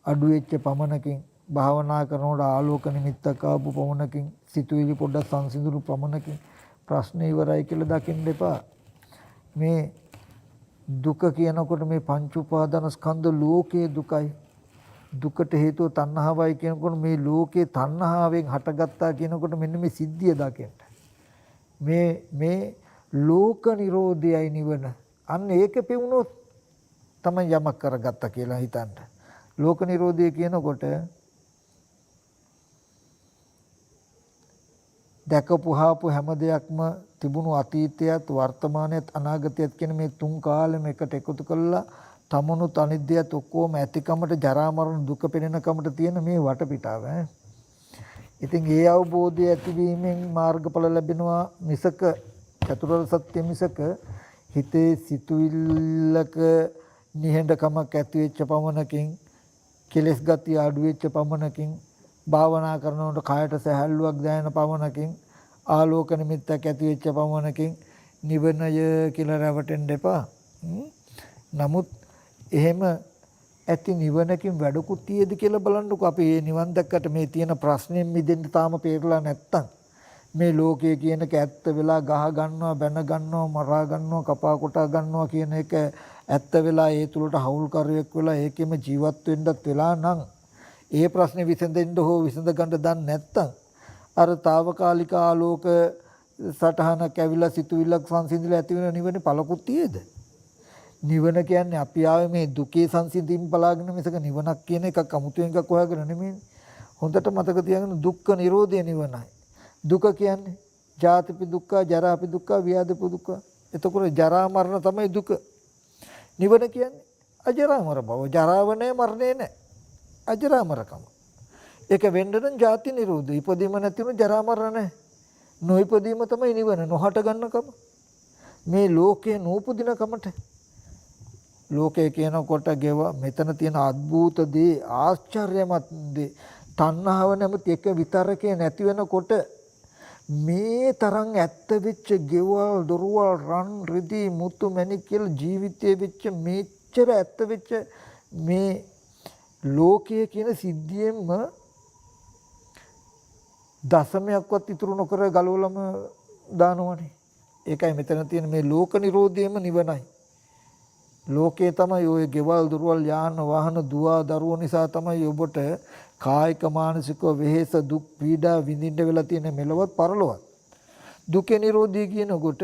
අඩු වෙච්ච පමණකින් භාවනා කරනකොට ආලෝක නිමිත්තක් ආපු පමණකින් සිතුවිලි පොඩ්ඩක් සංසිඳුණු පමණකින් ප්‍රශ්න ඉවරයි කියලා දකින්න එපා. මේ දුක කියනකොට මේ පංච උපාදානස්කන්ධ ලෝකයේ දුකයි. දුකට හේතුව තණ්හාවයි කියනකොට මේ ලෝකේ තණ්හාවෙන් හටගත්තා කියනකොට මෙන්න මේ සිද්ධිය දකින්න. මේ ලෝක නිරෝධයයි නිවන. අන්න ඒක පෙවුනොත් තමයි යමක් කරගත්තා කියලා හිතන්න. ලෝක නිරෝධය කියනකොට දැකපුහාපු හැම දෙයක්ම තිබුණු අතීතයත් වර්තමානයත් අනාගතයත් කියන මේ තුන් කාලෙම එකට එකතු කළා තමනුත් අනිත්‍යයත් ඔක්කොම ඇතිකමට ජරා මරණ දුක පෙනෙනකමට තියෙන මේ වටපිටාව. ඉතින් ඒ අවබෝධය ඇතිවීමෙන් මාර්ගඵල ලැබෙනවා මිසක චතුරාර්ය සත්‍ය මිසක හිතේ සිතුවිල්ලක නිහඬකමක් ඇති වෙච්ච පමණකින් කෙලස් ගතිය අඩු වෙච්ච පමණකින් භාවනා කරනකොට කායට සැහැල්ලුවක් දැනෙන පමණකින් ආලෝක නිමිත්තක් ඇති වෙච්ච පමණකින් නිවනය කියලා රැවටෙන්න එපා. නමුත් එහෙම ඇති නිවනකින් වැඩකුත් තියේද කියලා බලන්නකෝ. අපි මේ නිවන් දැක්කට මේ තියෙන ප්‍රශ්නෙන් මිදෙන්න තාම පේරලා නැත්තම් මේ ලෝකයේ කියන ඇත්ත වෙලා ගහ ගන්නවා බැන ගන්නවා මරා ගන්නවා කපා කොටා ගන්නවා කියන එක ඇත්ත වෙලා ඒ තුලට හවුල්කරුවෙක් වෙලා ඒකෙම ජීවත් වෙන්නත් වෙලා නම් ඒ ප්‍රශ්නේ විසඳෙන්න හෝ විසඳ ගන්න දන්නේ නැත්තම් අර తాවකාලික ආලෝක සටහනක් ඇවිල්ලා සිතුවිල්ලක් සංසිඳිලා ඇති වෙන නිවනේ පළකුත් තියේද? නිවන කියන්නේ අපි ආවේ මේ දුකේ සංසිඳීම් බලාගෙන මිසක නිවනක් කියන එකක් අමුතුවෙන් එකක් හොයාගෙන නෙමෙයි. හොඳට මතක තියාගන්න දුක්ඛ නිරෝධය නිවනයි. දුක කියන්නේ ජාතිපි දුක්ඛ, ජරාපි දුක්ඛ, ව්‍යාධිපි දුක්ඛ. එතකොට ජරා මරණ තමයි දුක. නිවන කියන්නේ අජරාමර බව. ජරාව නැහැ, මරණය නැහැ. අජරාමරකම. ඒක වෙන්න නම් ජාති නිරෝධය. ඉපදීම නැති වුණොත් ජරා මරණ නැහැ. නොඉපදීම තමයි නිවන. නොහට ගන්නකම. මේ ලෝකේ නූපදිනකමට ලෝකේ කියනකොට මෙතන තියෙන අద్భుත දේ ආශ්චර්යමත් දේ තණ්හාව නැමති එක විතරකේ නැති වෙනකොට මේ තරම් ඇත්ත වෙච්ච ගෙවල් දොරවල් රන් රිදී මුතු මැණික් කියලා ජීවිතයේ වෙච්ච මේච්චර ඇත්ත වෙච්ච මේ ලෝකයේ කියන සිද්ධියෙන්ම දශමයක්වත් ඉතුරු නොකර ගලවලම දානවනේ. ඒකයි මෙතන තියෙන මේ ලෝක නිරෝධයම නිවනයි. ලෝකේ තමයි ඔය ගෙවල් දොරවල් යාන වාහන දුව දරුවෝ නිසා තමයි ඔබට කායික මානසික වෙහෙස දුක් පීඩා විඳින්න වෙලා තියෙන මෙලවත් පරලොවත්. දුකේ නිරෝධී කියනකොට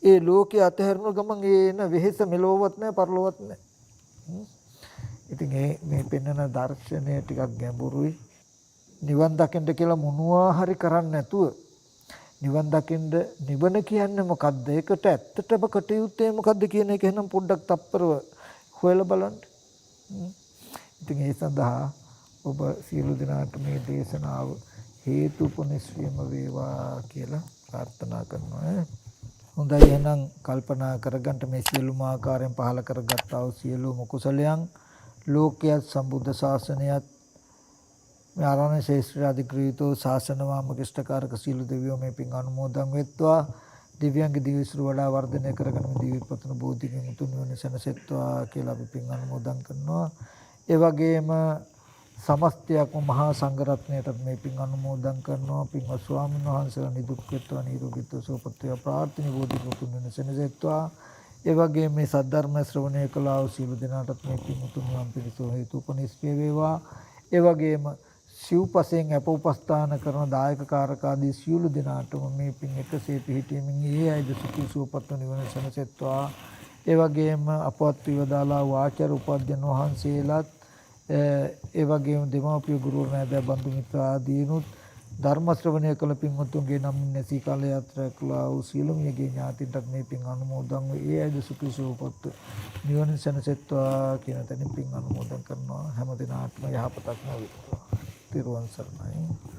ඒ ලෝකේ අතහැරන ගමන් එන වෙහෙස මෙලොවත් නැහැ පරලොවත් නැහැ. ඉතින් මේ පෙන්වන දර්ශනය ටිකක් ගැඹුරුයි. නිවන් දකින්න කියලා මොනවා හරි කරන්නේ නැතුව නිවන් දකින්න නිවන කියන්නේ මොකද්ද? ඒකට ඇත්තටම කටයුත්තේ මොකද්ද කියන එක එහෙනම් පොඩ්ඩක් තප්පරව හොයලා බලන්න. ඉතින් ඒ සඳහා ඔබ සියලු දෙනාට මේ දේශනාව හේතුපොනිස්වීම වේවා කියලා ප්‍රාර්ථනා කරනවා. හොඳයි එහෙනම් කල්පනා කරගන්න මේ සියලුම ආකාරයෙන් පහල කරගත්තා වූ සියලුම කුසලයන් ලෝකයේ සම්බුද්ධ ශාසනයත් මේ ආරණ්‍ය ශේෂ්ත්‍ර අධිග්‍රහීතෝ ශාසන වාමකිෂ්ඨකාරක සීල දෙවියෝ මේ පින් අනුමෝදන් වෙත්වා දිව්‍යංග දිවිසුරු වඩා වර්ධනය කරගෙන මේ දිවිපතන බෝධිගෙන් උතුම් නිවන සැනසෙත්වා කියලා අපි පින් අනුමෝදන් කරනවා. ඒ වගේම සමස්තයක් මහා සංඝරත්නයටත් මේ පින් අනුමෝදන් කරනවා. පින්වත් ස්වාමීන් වහන්සේලා නිදුක් වෙත්වා නිරෝගීත්ව සුවපත් වේවා ප්‍රාර්ථනා බෝධිගෙන් උතුම් නිවන සැනසෙත්වා. ඒ වගේම මේ සද්ධර්ම ශ්‍රවණය කළා වූ සීල දෙනාටත් මේ පින් උතුම් නිවන් පිණිස හේතුපනිස්පේ වේවා. ඒ වගේම සිව්පසෙන් අප උපස්ථාන කරන දායක කාරකාදී සියලු දෙනාටම මේ පින් එකසේ පිහිටීමෙන් ඒ අයද සුඛී සුවපත් නිවන සැනසෙත්වා. ඒ වගේම අපවත් විවදාලා වාචාර උපාධ්‍යයන් වහන්සේලාත් ඒ වගේම දෙමාපිය ගුරු නැදා බඳු මිත්‍ර ආදීනුත් ධර්ම ශ්‍රවණය කළ පින්වත්තුන්ගේ නම් නැසී කාල යාත්‍රා කළා වූ සියලුම යගේ ඥාතින්ටත් මේ පින් අනුමෝදන් වේ. ඒ අයද සුඛී සුවපත් නිවන සැනසෙත්වා කියන තැනින් පින් අනුමෝදන් කරනවා. හැම දිනාටම යහපතක්ම වේවා. තිරුවන් සරණයි.